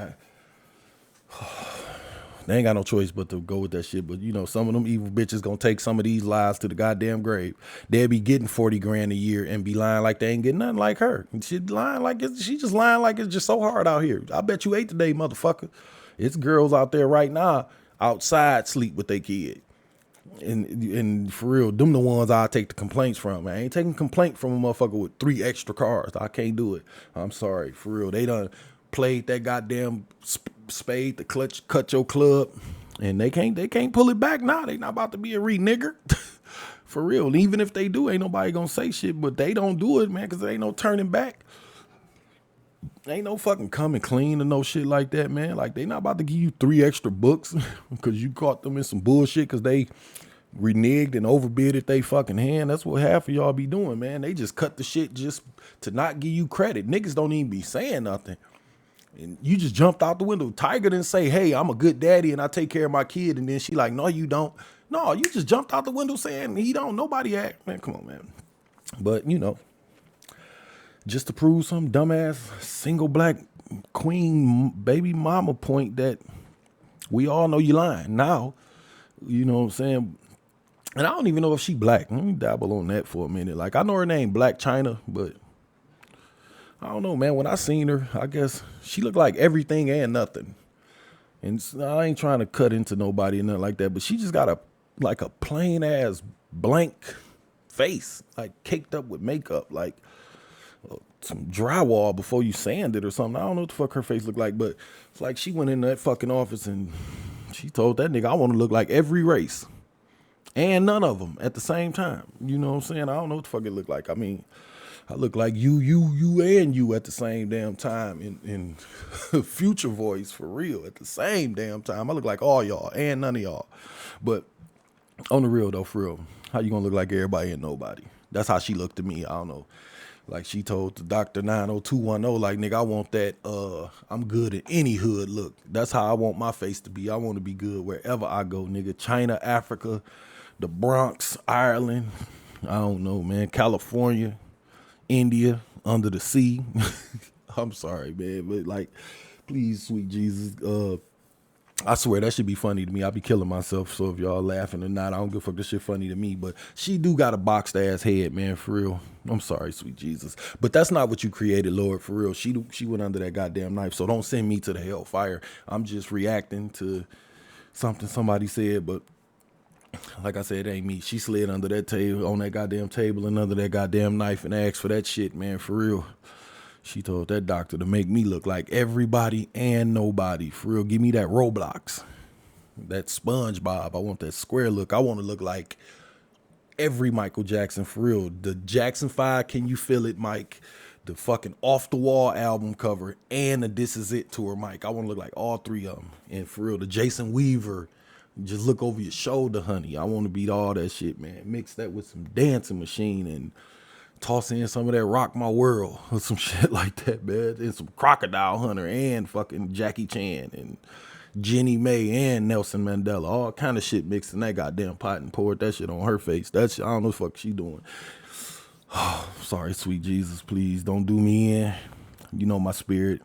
[SPEAKER 3] got no choice but to go with that shit. But, you know, some of them evil bitches gonna take some of these lies to the goddamn grave. They'll be getting 40 grand a year and be lying like they ain't getting nothing like her. She lying like she just lying like it's just so hard out here. I bet you ate today, motherfucker. It's girls out there right now outside sleep with their kid. And for real, them the ones I take the complaints from. I ain't taking complaint from a motherfucker with 3 extra cars. I can't do it. I'm sorry. For real, they done played that goddamn spade to cut your club, and they can't pull it back now. They not about to be a re-nigger. For real. And even if they do, ain't nobody gonna say shit, but they don't do it, man, because there ain't no turning back. Ain't no fucking coming clean or no shit like that, man. Like, they not about to give you 3 extra books because you caught them in some bullshit because they reneged and overbidded they fucking hand. That's what half of y'all be doing, man. They just cut the shit just to not give you credit. Niggas don't even be saying nothing. And you just jumped out the window. Tiger didn't say, hey, I'm a good daddy and I take care of my kid. And then she like, no, you don't. No, you just jumped out the window saying he don't. Nobody act. Man, come on, man. But, you know, just to prove some dumbass single black queen baby mama point that we all know you lying now. You know what I'm saying? And I don't even know if she black. Let me dabble on that for a minute. Like, I know her name Blac Chyna, but I don't know, man. When I seen her, I guess she looked like everything and nothing. And I ain't trying to cut into nobody or nothing like that, but she just got a plain ass blank face, like caked up with makeup, like some drywall before you sand it or something. I don't know what the fuck her face looked like, but it's like she went in that fucking office and she told that nigga, I want to look like every race and none of them at the same time. You know what I'm saying? I don't know what the fuck it looked like. I mean, I look like you, and you at the same damn time in future voice for real at the same damn time. I look like all y'all and none of y'all. But on the real though, for real, how you gonna look like everybody and nobody? That's how she looked to me. I don't know. Like she told the doctor 90210, like, nigga, I want that I'm good at any hood look. That's how I want my face to be. I want to be good wherever I go, nigga. China, Africa, the Bronx, Ireland, I don't know, man, California, India, under the sea. I'm sorry, man, but like, please, sweet Jesus, I swear that should be funny to me. I be killing myself. So if y'all laughing or not, I don't give a fuck. This shit funny to me. But she do got a boxed ass head, man, for real. I'm sorry, sweet Jesus. But that's not what you created, Lord, for real. She went under that goddamn knife. So don't send me to the hellfire. I'm just reacting to something somebody said. But like I said, it ain't me. She slid under that table, on that goddamn table and under that goddamn knife and asked for that shit, man, for real. She told that doctor to make me look like everybody and nobody. For real, give me that Roblox, that SpongeBob. I want that square look. I want to look like every Michael Jackson, for real. The Jackson 5, Can You Feel It, Mike? The fucking Off the Wall album cover and the This Is It tour, Mike. I want to look like all three of them. And for real, the Jason Weaver, just look over your shoulder, honey. I want to beat all that shit, man. Mix that with some Dancing Machine and toss in some of that Rock My World or some shit like that, man. And some Crocodile Hunter and fucking Jackie Chan and Jenny May and Nelson Mandela. All kind of shit mixed in that goddamn pot and poured that shit on her face. That shit, I don't know what the fuck she doing. Oh, sorry, sweet Jesus. Please don't do me in. You know my spirit.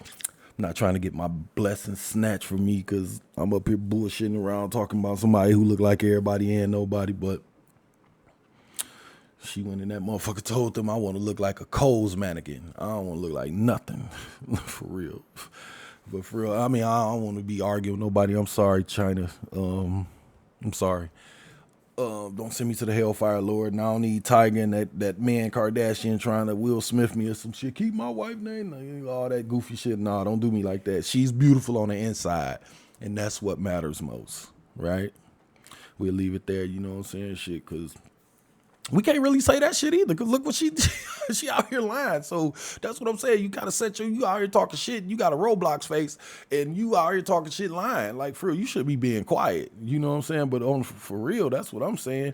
[SPEAKER 3] I'm not trying to get my blessing snatched from me because I'm up here bullshitting around talking about somebody who look like everybody and nobody, but she went in that motherfucker, told them I want to look like a Kohl's mannequin. I don't want to look like nothing. For real. But for real, I mean, I don't want to be arguing with nobody. I'm sorry, China. I'm sorry. Don't send me to the hellfire, Lord. And I don't need Tiger and that man Kardashian trying to Will Smith me or some shit. Keep my wife name. All that goofy shit. Nah, don't do me like that. She's beautiful on the inside. And that's what matters most, right? We'll leave it there, you know what I'm saying? Shit, because we can't really say that shit either, because look what she out here lying. So that's what I'm saying. You gotta you out here talking shit. You got a Roblox face, and you out here talking shit lying. Like, for real, you should be being quiet. You know what I'm saying? But for real, that's what I'm saying.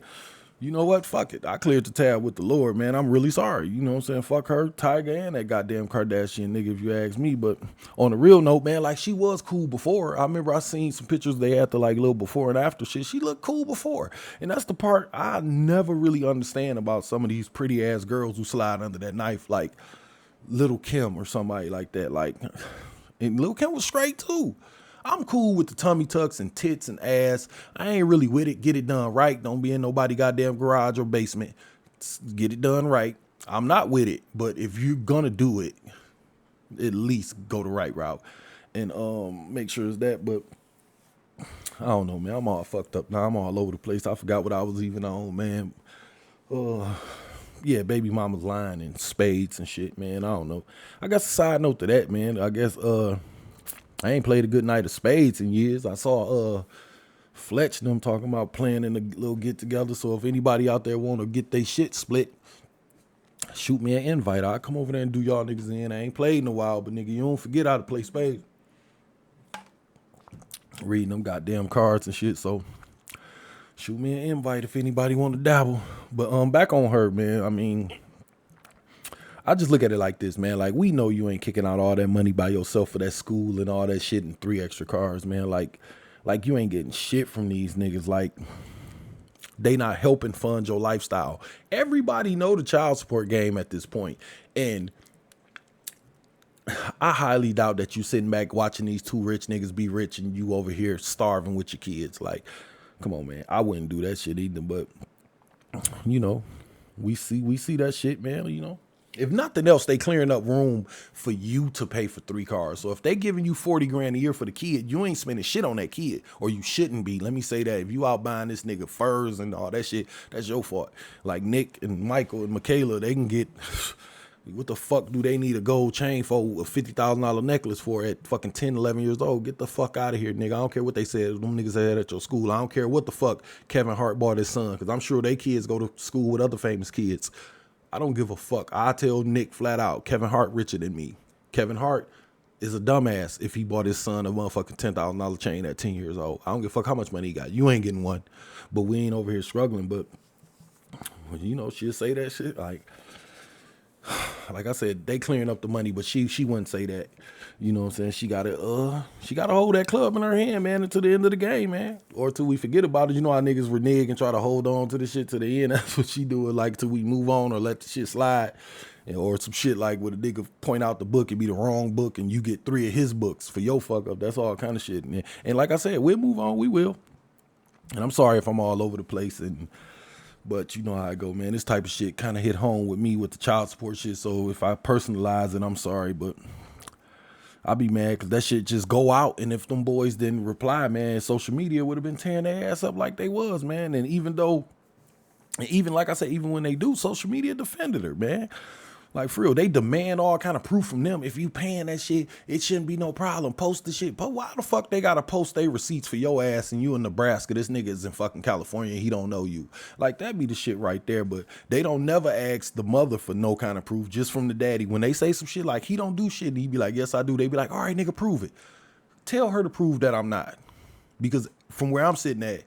[SPEAKER 3] You know what? Fuck it. I cleared the tab with the Lord, man. I'm really sorry. You know what I'm saying? Fuck her, Tiger, and that goddamn Kardashian nigga, if you ask me. But on a real note, man, like, she was cool before. I remember I seen some pictures they had to, like, little before and after shit. She looked cool before. And that's the part I never really understand about some of these pretty ass girls who slide under that knife, like Little Kim or somebody like that. Like, and Little Kim was straight too. I'm cool with the tummy tucks and tits and ass. I ain't really with it. Get it done right. Don't be in nobody goddamn garage or basement. Get it done right. I'm not with it, but if you're gonna do it, at least go the right route and make sure it's that. But I don't know, man. I'm all fucked up now. I'm all over the place. I forgot what I was even on, man. Yeah, baby mama's lying and spades and shit, man. I don't know. I guess a side note to that, man. I guess I ain't played a good night of spades in years. I saw Fletch them talking about playing in a little get together. So if anybody out there want to get their shit split, shoot me an invite. I'll come over there and do y'all niggas in. I ain't played in a while, but nigga, you don't forget how to play spades. Reading them goddamn cards and shit. So shoot me an invite if anybody want to dabble. But back on her, man. I mean, I just look at it like this, man. Like, we know you ain't kicking out all that money by yourself for that school and all that shit and 3 extra cars, man. Like you ain't getting shit from these niggas. Like, they not helping fund your lifestyle. Everybody know the child support game at this point. And I highly doubt that you sitting back watching these 2 rich niggas be rich and you over here starving with your kids. Like, come on, man. I wouldn't do that shit either. But, you know, we see that shit, man, you know. If nothing else, they clearing up room for you to pay for 3 cars. So if they giving you 40 grand a year for the kid, you ain't spending shit on that kid, or you shouldn't be. Let me say that. If you out buying this nigga furs and all that shit, that's your fault. Like Nick and Michael and Michaela, they can get, what the fuck do they need a gold chain for a $50,000 necklace for at fucking 10, 11 years old? Get the fuck out of here, nigga. I don't care what they said. Them niggas said at your school. I don't care what the fuck Kevin Hart bought his son, because I'm sure they kids go to school with other famous kids. I don't give a fuck. I tell Nick flat out, Kevin Hart richer than me. Kevin Hart is a dumbass if he bought his son a motherfucking $10,000 chain at 10 years old. I don't give a fuck how much money he got. You ain't getting one. But we ain't over here struggling. But, you know, she'll say that shit. Like I said, they clearing up the money, but she wouldn't say that. You know what I'm saying? She gotta hold that club in her hand, man, until the end of the game, man. Or till we forget about it. You know how niggas renege and try to hold on to the shit to the end. That's what she doing, like, till we move on or let the shit slide. Or some shit like with a nigga point out the book, it be the wrong book, and you get 3 of his books for your fuck up. That's all kind of shit. And like I said, we'll move on. We will. And I'm sorry if I'm all over the place, but you know how I go, man. This type of shit kind of hit home with me with the child support shit. So if I personalize it, I'm sorry, but I'll be mad because that shit just go out. And if them boys didn't reply, man, social media would have been tearing their ass up like they was, man. And even like I said, even when they do, social media defended her, man. Like, for real, they demand all kind of proof from them. If you paying that shit, it shouldn't be no problem. Post the shit. But why the fuck they gotta post their receipts for your ass and you in Nebraska? This nigga is in fucking California and he don't know you. Like, that be the shit right there. But they don't never ask the mother for no kind of proof, just from the daddy. When they say some shit like, he don't do shit, and he be like, yes, I do. They be like, all right, nigga, prove it. Tell her to prove that I'm not. Because from where I'm sitting at,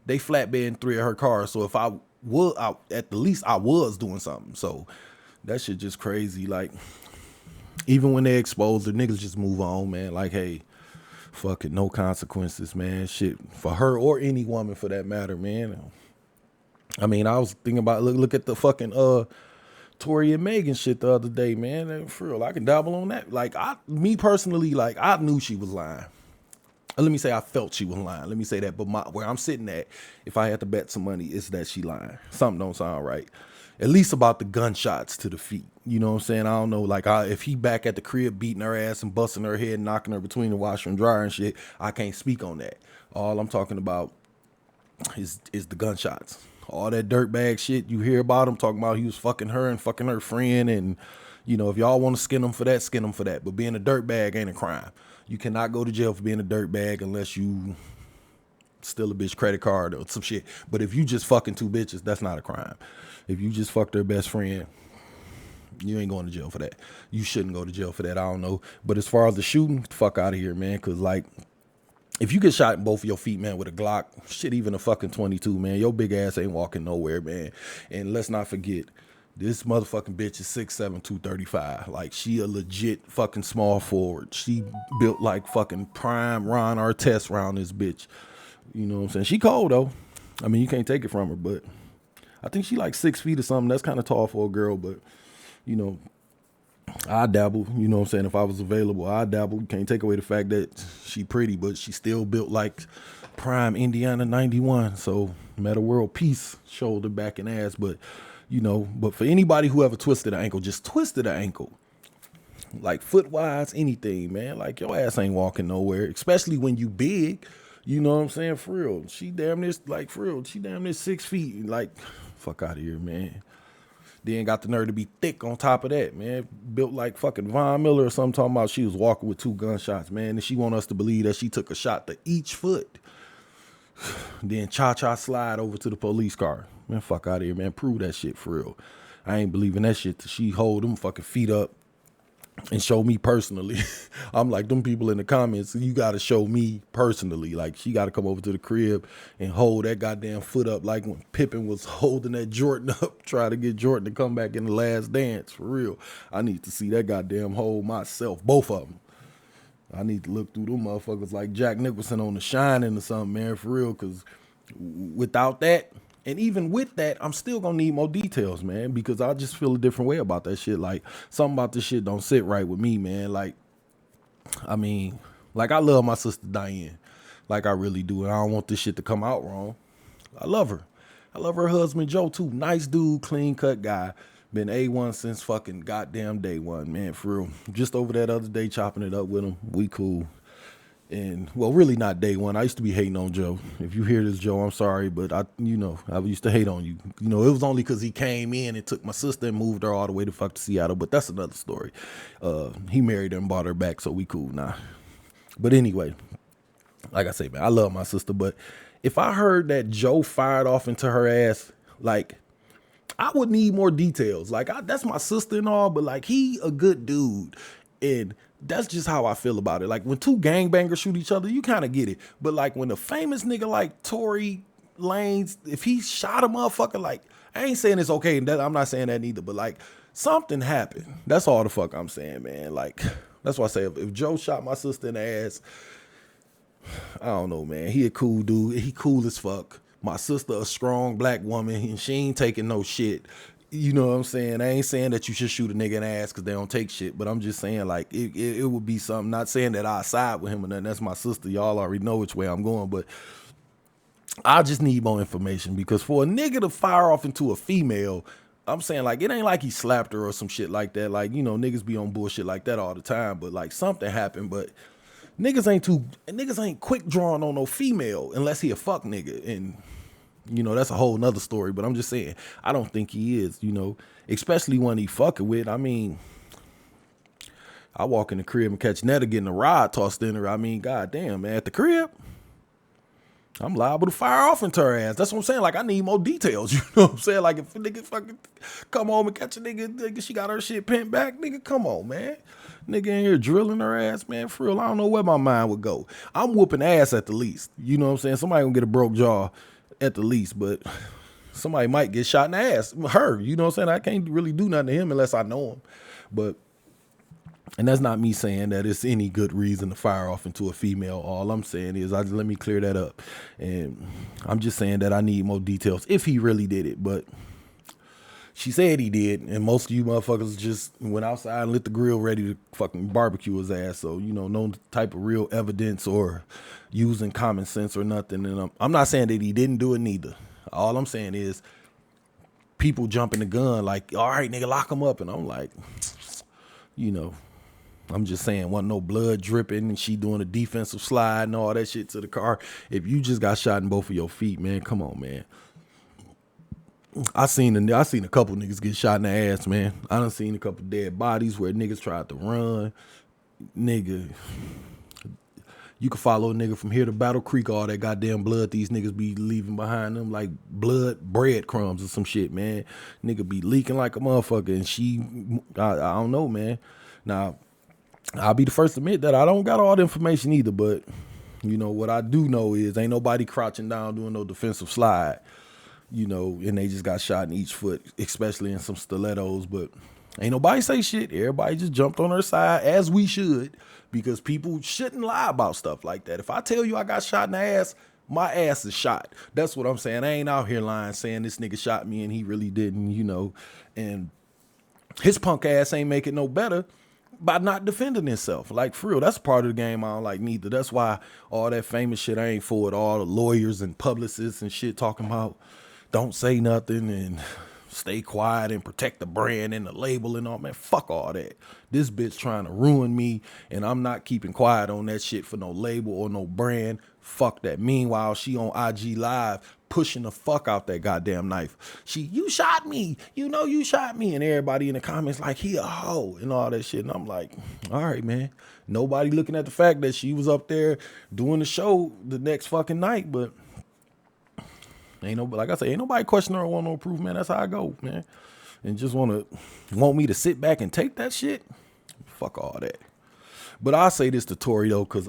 [SPEAKER 3] they flatbed 3 of her cars. So if I would, at the least I was doing something. So that shit just crazy. Like, even when they expose the niggas just move on, man. Like, hey, fuck it, no consequences, man. Shit, for her or any woman for that matter, man. I mean, I was thinking about, look at the fucking Tory and Megan shit the other day, man. And for real, I can dabble on that. Like, me personally, like, I knew she was lying. Let me say I felt she was lying. Let me say that. But where I'm sitting at, if I had to bet some money, it's that she lying. Something don't sound right. At least about the gunshots to the feet. You know what I'm saying? I don't know. Like, if he back at the crib beating her ass and busting her head, knocking her between the washer and dryer and shit, I can't speak on that. All I'm talking about is the gunshots. All that dirtbag shit you hear about him talking about he was fucking her and fucking her friend. And, you know, if y'all want to skin him for that, skin him for that. But being a dirtbag ain't a crime. You cannot go to jail for being a dirtbag unless you steal a bitch credit card or some shit. But if you just fucking 2 bitches, that's not a crime. If you just fucked their best friend, you ain't going to jail for that. You shouldn't go to jail for that. I don't know. But as far as the shooting, get the fuck out of here, man. Because, like, if you get shot in both of your feet, man, with a Glock, shit, even a fucking 22, man, your big ass ain't walking nowhere, man. And let's not forget, this motherfucking bitch is 6'7", 235. Like, she a legit fucking small forward. She built like fucking prime Ron Artest around this bitch. You know what I'm saying? She cold, though. I mean, you can't take it from her, but I think she like 6 feet or something. That's kind of tall for a girl, but, you know, I dabble. You know what I'm saying? If I was available, I dabble. You can't take away the fact that she pretty, but she still built like prime Indiana 91. So, Meta World Peace, shoulder, back, and ass. But, you know, but for anybody who ever twisted an ankle, just twisted an ankle. Like, foot-wise, anything, man. Like, your ass ain't walking nowhere, especially when you big. You know what I'm saying? For real. She damn near, like, for real, she damn near 6 feet. Like, fuck out of here, man. Then got the nerve to be thick on top of that, man. Built like fucking Von Miller or something, talking about she was walking with 2 gunshots, man. And she want us to believe that she took a shot to each foot. Then cha-cha slide over to the police car. Man, fuck out of here, man. Prove that shit for real. I ain't believing that shit till she hold them fucking feet up and show me personally. I'm like, them people in the comments, you got to show me personally. Like, she got to come over to the crib and hold that goddamn foot up like when Pippen was holding that Jordan up, trying to get Jordan to come back in the Last Dance, for real. I need to see that goddamn hold myself, both of them. I need to look through them motherfuckers like Jack Nicholson on The Shining or something, man, for real, because without that, and even with that, I'm still gonna need more details, man, because I just feel a different way about that shit. Like, something about this shit don't sit right with me, man. Like, I mean, like, I love my sister Diane. Like, I really do. And I don't want this shit to come out wrong. I love her. I love her husband, Joe, too. Nice dude, clean cut guy. Been A1 since fucking goddamn day one, man, for real. Just over that other day chopping it up with him. We cool. And well, really not day one. I used to be hating on Joe. If you hear this, Joe, I'm sorry, but I used to hate on you. You know, it was only because he came in and took my sister and moved her all the way to fuck to Seattle. But that's another story. He married her and brought her back, so we cool now. But anyway, like I say, man, I love my sister. But if I heard that Joe fired off into her ass, like, I would need more details. Like, that's my sister and all, but like, he a good dude, and that's just how I feel about it. Like, when two gangbangers shoot each other, you kind of get it. But like, when a famous nigga like Tory Lanez, if he shot a motherfucker, like, I ain't saying it's okay, and I'm not saying that neither, but like, something happened. That's all the fuck I'm saying, man. Like, that's why I say if Joe shot my sister in the ass, I don't know, man. He a cool dude. He cool as fuck. My sister a strong black woman, and she ain't taking no shit. You know what I'm saying? I ain't saying that you should shoot a nigga in the ass because they don't take shit, but I'm just saying, like, it would be something. Not saying that I side with him or nothing. That's my sister. Y'all already know which way I'm going, but I just need more information, because for a nigga to fire off into a female, I'm saying, like, it ain't like he slapped her or some shit like that. Like, you know, niggas be on bullshit like that all the time, but like, something happened. But niggas ain't quick drawing on no female unless he a fuck nigga. And, you know, that's a whole nother story. But I'm just saying, I don't think he is, you know, especially when he fucking with. I mean, I walk in the crib and catch Netta getting a rod tossed in her. I mean, goddamn, man, at the crib, I'm liable to fire off into her ass. That's what I'm saying. Like, I need more details. You know what I'm saying? Like, if a nigga fucking come home and catch a nigga, she got her shit pinned back, nigga, come on, man. Nigga in here drilling her ass, man, for real. I don't know where my mind would go. I'm whooping ass at the least. You know what I'm saying? Somebody gonna get a broke jaw at the least, but somebody might get shot in the ass. Her, you know what I'm saying? I can't really do nothing to him unless I know him. But, and that's not me saying that it's any good reason to fire off into a female. All I'm saying is, let me clear that up. And I'm just saying that I need more details if he really did it. But she said he did, and most of you motherfuckers just went outside and lit the grill ready to fucking barbecue his ass. So, you know, no type of real evidence or using common sense or nothing. And I'm not saying that he didn't do it neither. All I'm saying is people jumping the gun like, all right, nigga, lock him up. And I'm like, you know, I'm just saying, wasn't no blood dripping and she doing a defensive slide and all that shit to the car. If you just got shot in both of your feet, man, come on, man. I seen a couple niggas get shot in the ass, man. I done seen a couple dead bodies where niggas tried to run. Nigga, you can follow a nigga from here to Battle Creek, all that goddamn blood these niggas be leaving behind them, like blood breadcrumbs or some shit, man. Nigga be leaking like a motherfucker, and I don't know, man. Now, I'll be the first to admit that I don't got all the information either, but, you know, what I do know is ain't nobody crouching down doing no defensive slide. You know, and they just got shot in each foot, especially in some stilettos. But ain't nobody say shit. Everybody just jumped on her side, as we should, because people shouldn't lie about stuff like that. If I tell you I got shot in the ass, my ass is shot. That's what I'm saying. I ain't out here lying, saying this nigga shot me and he really didn't, you know. And his punk ass ain't make it no better by not defending himself. Like, for real, that's part of the game I don't like neither. That's why all that famous shit I ain't for it. All the lawyers and publicists and shit talking about don't say nothing and stay quiet and protect the brand and the label and all, man. Fuck all that. This bitch trying to ruin me, and I'm not keeping quiet on that shit for no label or no brand. Fuck that. Meanwhile, she on IG Live pushing the fuck out that goddamn knife. You shot me. You know you shot me. And everybody in the comments like, he a hoe and all that shit. And I'm like, all right, man. Nobody looking at the fact that she was up there doing the show the next fucking night, but like I say, ain't nobody questioning her or want no proof, man. That's how I go, man. And just want me to sit back and take that shit? Fuck all that. But I'll say this to Tory, though, because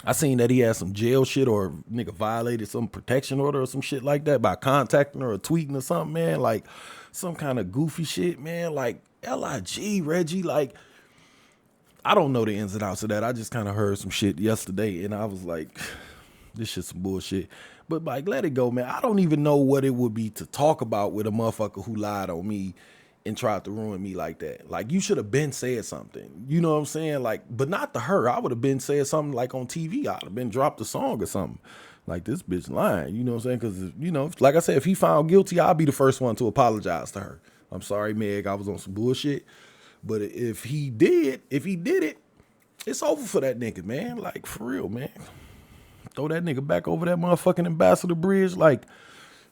[SPEAKER 3] I seen that he had some jail shit or nigga violated some protection order or some shit like that by contacting her or tweeting or something, man. Like some kind of goofy shit, man. Like LIG, Reggie, like, I don't know the ins and outs of that. I just kind of heard some shit yesterday and I was like, this shit's some bullshit. But like, let it go, man. I don't even know what it would be to talk about with a motherfucker who lied on me and tried to ruin me like that. Like, you should have been said something. You know what I'm saying? Like, but not to her. I would have been said something like on TV. I'd have been dropped a song or something. Like, this bitch lying. You know what I'm saying? Because, you know, like I said, if he found guilty, I'll be the first one to apologize to her. I'm sorry, Meg, I was on some bullshit. But if he did it, it's over for that nigga, man. Like, for real, man. Throw that nigga back over that motherfucking Ambassador Bridge like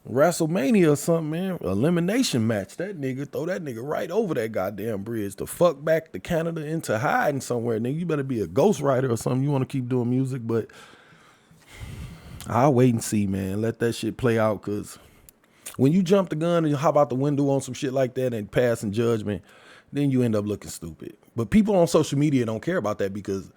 [SPEAKER 3] WrestleMania or something, man. Elimination match. That nigga, throw that nigga right over that goddamn bridge. The fuck back to Canada into hiding somewhere, nigga. You better be a ghostwriter or something. You want to keep doing music, but I'll wait and see, man. Let that shit play out, because when you jump the gun and you hop out the window on some shit like that and pass in judgment, then you end up looking stupid. But people on social media don't care about that because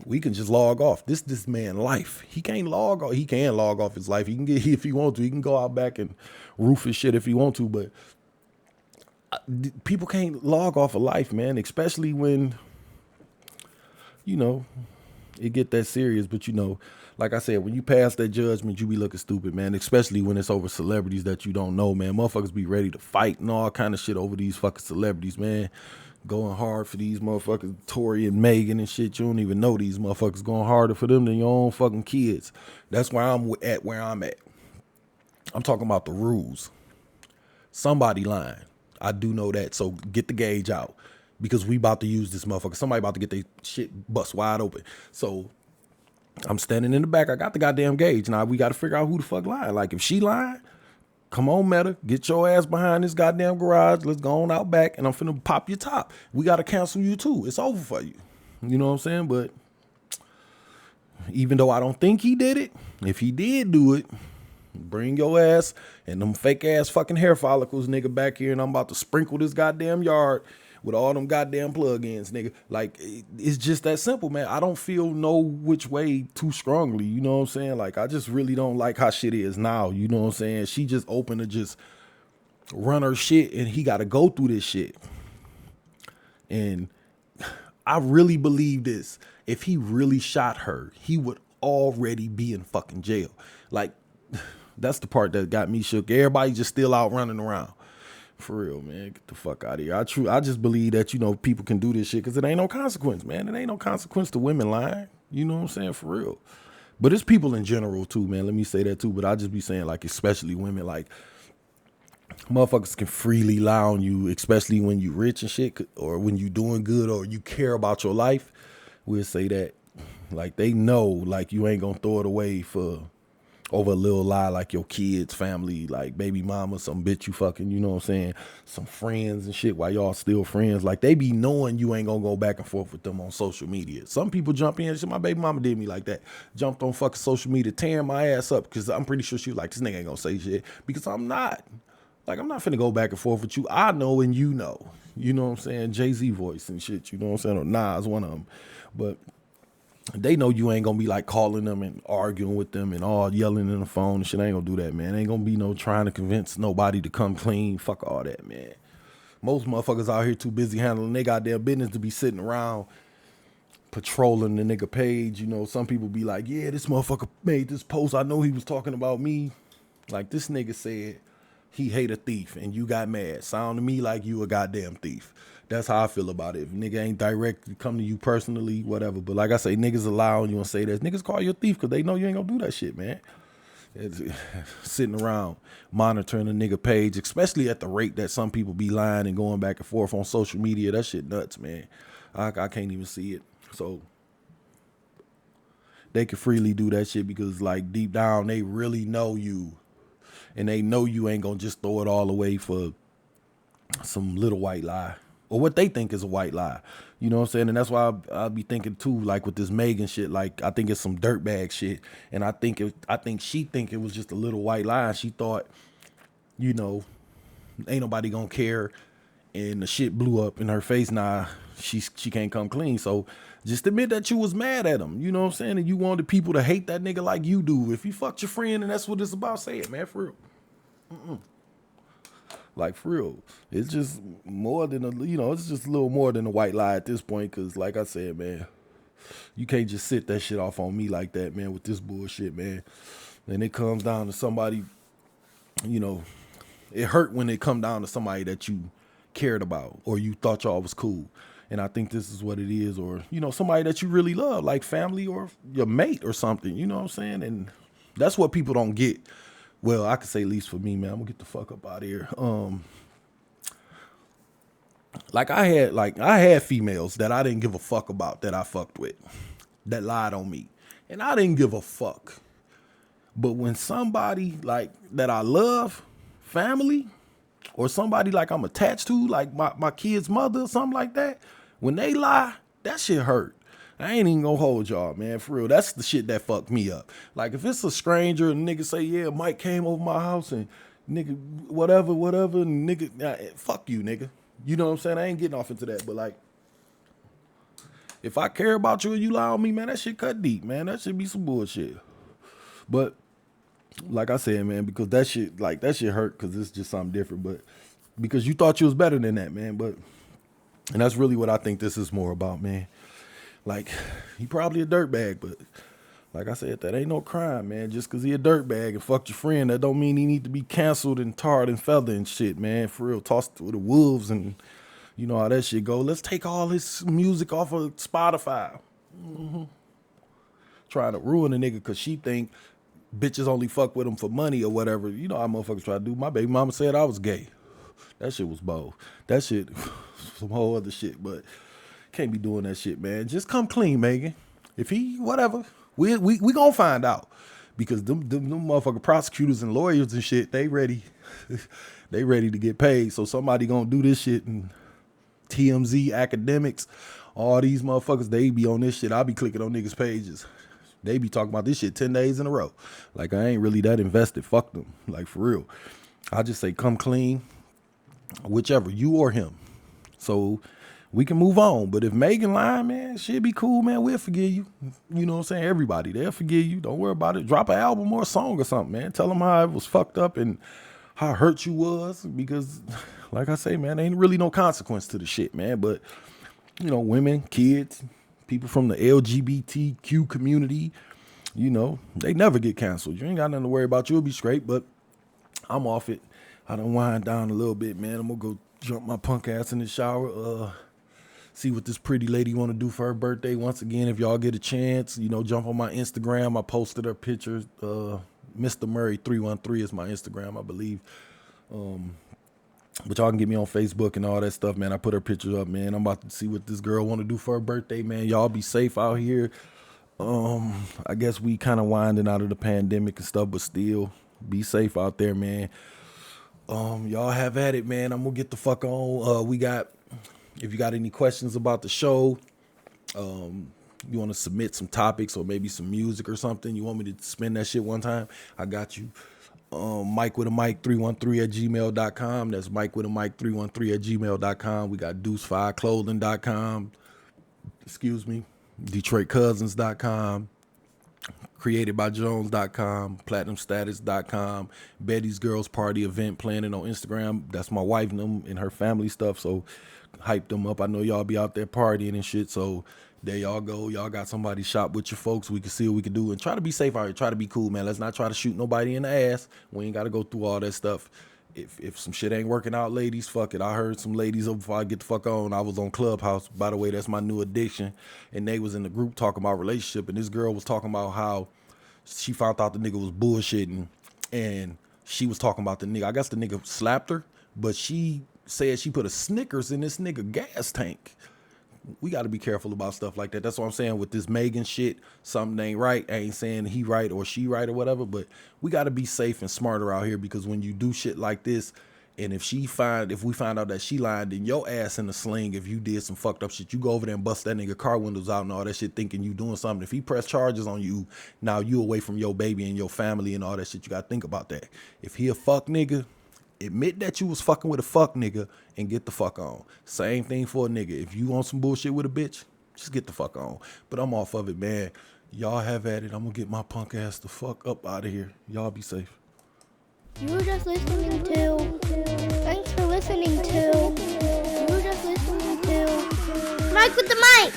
[SPEAKER 3] we can just log off. This man life. He can't log off. He can log off his life. He can get, if he wants to, he can go out back and roof his shit if he want to, but people can't log off of life, man, especially when, you know, it get that serious. But, you know, like I said, when you pass that judgment, you be looking stupid, man, especially when it's over celebrities that you don't know, man. Motherfuckers be ready to fight and all kind of shit over these fucking celebrities, man. Going hard for these motherfuckers, Tory and Megan and shit. You don't even know these motherfuckers going harder for them than your own fucking kids. That's why I'm at where I'm at. I'm talking about the rules. Somebody lying. I do know that. So get the gauge out, because we about to use this motherfucker. Somebody about to get their shit bust wide open. So I'm standing in the back. I got the goddamn gauge. Now we got to figure out who the fuck lying. Like, if she lying, come on, Meta, get your ass behind this goddamn garage. Let's go on out back, and I'm finna pop your top. We got to cancel you too. It's over for you. You know what I'm saying? But even though I don't think he did it, if he did do it, bring your ass and them fake ass fucking hair follicles, nigga, back here, and I'm about to sprinkle this goddamn yard with all them goddamn plug-ins, nigga. Like, it's just that simple, man. I don't feel no which way too strongly, you know what I'm saying? Like, I just really don't like how shit is now, you know what I'm saying? She just open to just run her shit, and he got to go through this shit. And I really believe this. If he really shot her, he would already be in fucking jail. Like, that's the part that got me shook. Everybody just still out running around. For real, man. Get the fuck out of here. I just believe that, you know, people can do this shit because it ain't no consequence, man. It ain't no consequence to women lying. You know what I'm saying? For real. But it's people in general too, man. Let me say that too. But I just be saying, like, especially women, like, motherfuckers can freely lie on you, especially when you rich and shit, or when you doing good, or you care about your life. We'll say that. Like, they know, like, you ain't gonna throw it away for over a little lie, like your kids, family, like baby mama, some bitch you fucking, you know what I'm saying, some friends and shit while y'all still friends. Like, they be knowing you ain't gonna go back and forth with them on social media. Some people jump in and shit. My baby mama did me like that. Jumped on fucking social media, tearing my ass up, because I'm pretty sure she was like, this nigga ain't gonna say shit, because I'm not. Like, I'm not finna go back and forth with you. I know and you know. You know what I'm saying? Jay-Z voice and shit, you know what I'm saying? Or Nas, one of them. But they know you ain't gonna be like calling them and arguing with them and all yelling in the phone and shit. I ain't gonna do that, man. Ain't gonna be no trying to convince nobody to come clean. Fuck all that, man. Most motherfuckers out here too busy handling they goddamn business to be sitting around patrolling the nigga page. You know, some people be like, yeah, this motherfucker made this post. I know he was talking about me. Like, this nigga said he hate a thief and you got mad. Sound to me like you a goddamn thief. That's how I feel about it. If nigga ain't directly come to you personally, whatever. But like I say, niggas allow you and say that. Niggas call you a thief because they know you ain't gonna do that shit, man. It's, sitting around monitoring the nigga page, especially at the rate that some people be lying and going back and forth on social media. That shit nuts, man. I can't even see it. So they can freely do that shit because, like, deep down, they really know you. And they know you ain't gonna just throw it all away for some little white lie. Or what they think is a white lie. You know what I'm saying? And that's why I'll be thinking too, like with this Megan shit, like I think it's some dirtbag shit. And I think she think it was just a little white lie. She thought, you know, ain't nobody gonna care. And the shit blew up in her face. Nah, she can't come clean. So just admit that you was mad at him. You know what I'm saying? And you wanted people to hate that nigga like you do. If you fucked your friend and that's what it's about, say it, man, for real. Like, for real, it's just more than it's just a little more than a white lie at this point. Cause like I said, man, you can't just sit that shit off on me like that, man, with this bullshit, man. And it comes down to somebody, you know, it hurt when it come down to somebody that you cared about or you thought y'all was cool. And I think this is what it is. Or, you know, somebody that you really love, like family or your mate or something, you know what I'm saying? And that's what people don't get. Well, I could say at least for me, man. I'm gonna get the fuck up out of here. like I had females that I didn't give a fuck about that I fucked with, that lied on me, and I didn't give a fuck. But when somebody like that I love, family, or somebody like I'm attached to, like my kid's mother or something like that, when they lie, that shit hurt. I ain't even gonna hold y'all, man, for real. That's the shit that fucked me up. Like if it's a stranger and nigga say, yeah, Mike came over my house and nigga, whatever, and nigga, fuck you, nigga. You know what I'm saying? I ain't getting off into that, but like, if I care about you and you lie on me, man, that shit cut deep, man. That should be some bullshit. But like I said, man, because that shit hurt because it's just something different. But because you thought you was better than that, man. And that's really what I think this is more about, man. Like, he probably a dirtbag, but like I said, that ain't no crime, man. Just because he a dirtbag and fucked your friend, that don't mean he need to be canceled and tarred and feathered and shit, man. For real, tossed with the wolves and you know how that shit go. Let's take all his music off of Spotify. Trying to ruin a nigga because she think bitches only fuck with him for money or whatever. You know how motherfuckers try to do. My baby mama said I was gay. That shit was bold. That shit, some whole other shit, but can't be doing that shit, man. Just come clean, Megan. If he, whatever, we gonna find out. Because them motherfucking prosecutors and lawyers and shit, they ready. They ready to get paid. So somebody gonna do this shit, and TMZ, academics, all these motherfuckers, they be on this shit. I be clicking on niggas' pages. They be talking about this shit 10 days in a row. Like, I ain't really that invested. Fuck them. Like, for real. I just say come clean, whichever, you or him. So we can move on. But if Megan lying, man, shit be cool, man. We'll forgive you. You know what I'm saying? Everybody, they'll forgive you. Don't worry about it. Drop an album or a song or something, man. Tell them how it was fucked up and how hurt you was. Because, like I say, man, ain't really no consequence to the shit, man. But, you know, women, kids, people from the LGBTQ community, you know, they never get canceled. You ain't got nothing to worry about. You'll be straight, but I'm off it. I done wind down a little bit, man. I'm going to go jump my punk ass in the shower, see what this pretty lady want to do for her birthday. Once again, if y'all get a chance, you know, jump on my Instagram. I posted her pictures. Mr. Murray 313 is my Instagram, I believe. But y'all can get me on Facebook and all that stuff, man. I put her pictures up, man. I'm about to see what this girl want to do for her birthday, man. Y'all be safe out here. I guess we kind of winding out of the pandemic and stuff, but still be safe out there, man. Y'all have at it, man. I'm gonna get the fuck on. If you got any questions about the show, you want to submit some topics or maybe some music or something, you want me to spin that shit one time, I got you. Mike with a Mike 313 at gmail.com. That's Mike with a Mike 313 at gmail.com. We got Deuce5clothing.com. Excuse me. DetroitCousins.com. CreatedByJones.com. PlatinumStatus.com. Betty's Girls Party event planning on Instagram. That's my wife and them and her family stuff. So hype them up. I know y'all be out there partying and shit. So there y'all go. Y'all got somebody shop with your folks. We can see what we can do and try to be safe out here. Try to be cool, man. Let's not try to shoot nobody in the ass. We ain't got to go through all that stuff. If some shit ain't working out, ladies, fuck it. I heard some ladies before I get the fuck on. I was on Clubhouse. By the way, that's my new addiction. And they was in the group talking about relationship. And this girl was talking about how she found out the nigga was bullshitting. And she was talking about the nigga. I guess the nigga slapped her. But she said she put a Snickers in this nigga gas tank. We got to be careful about stuff like that. That's what I'm saying with this Megan shit. Something ain't right. I ain't saying he right or she right or whatever, but we got to be safe and smarter out here, because when you do shit like this, and if we find out that she lied, then your ass in the sling. If you did some fucked up shit, you go over there and bust that nigga car windows out and all that shit, thinking you doing something. If he press charges on you, now you away from your baby and your family and all that shit. You got to think about that. If he a fuck nigga, admit that you was fucking with a fuck nigga and get the fuck on. Same thing for a nigga. If you want some bullshit with a bitch, just get the fuck on. But I'm off of it, man. Y'all have at it. I'm gonna get my punk ass the fuck up out of here. Y'all be safe.
[SPEAKER 1] You were just listening to. Thanks for listening to. You were just listening to. Mike with the mic.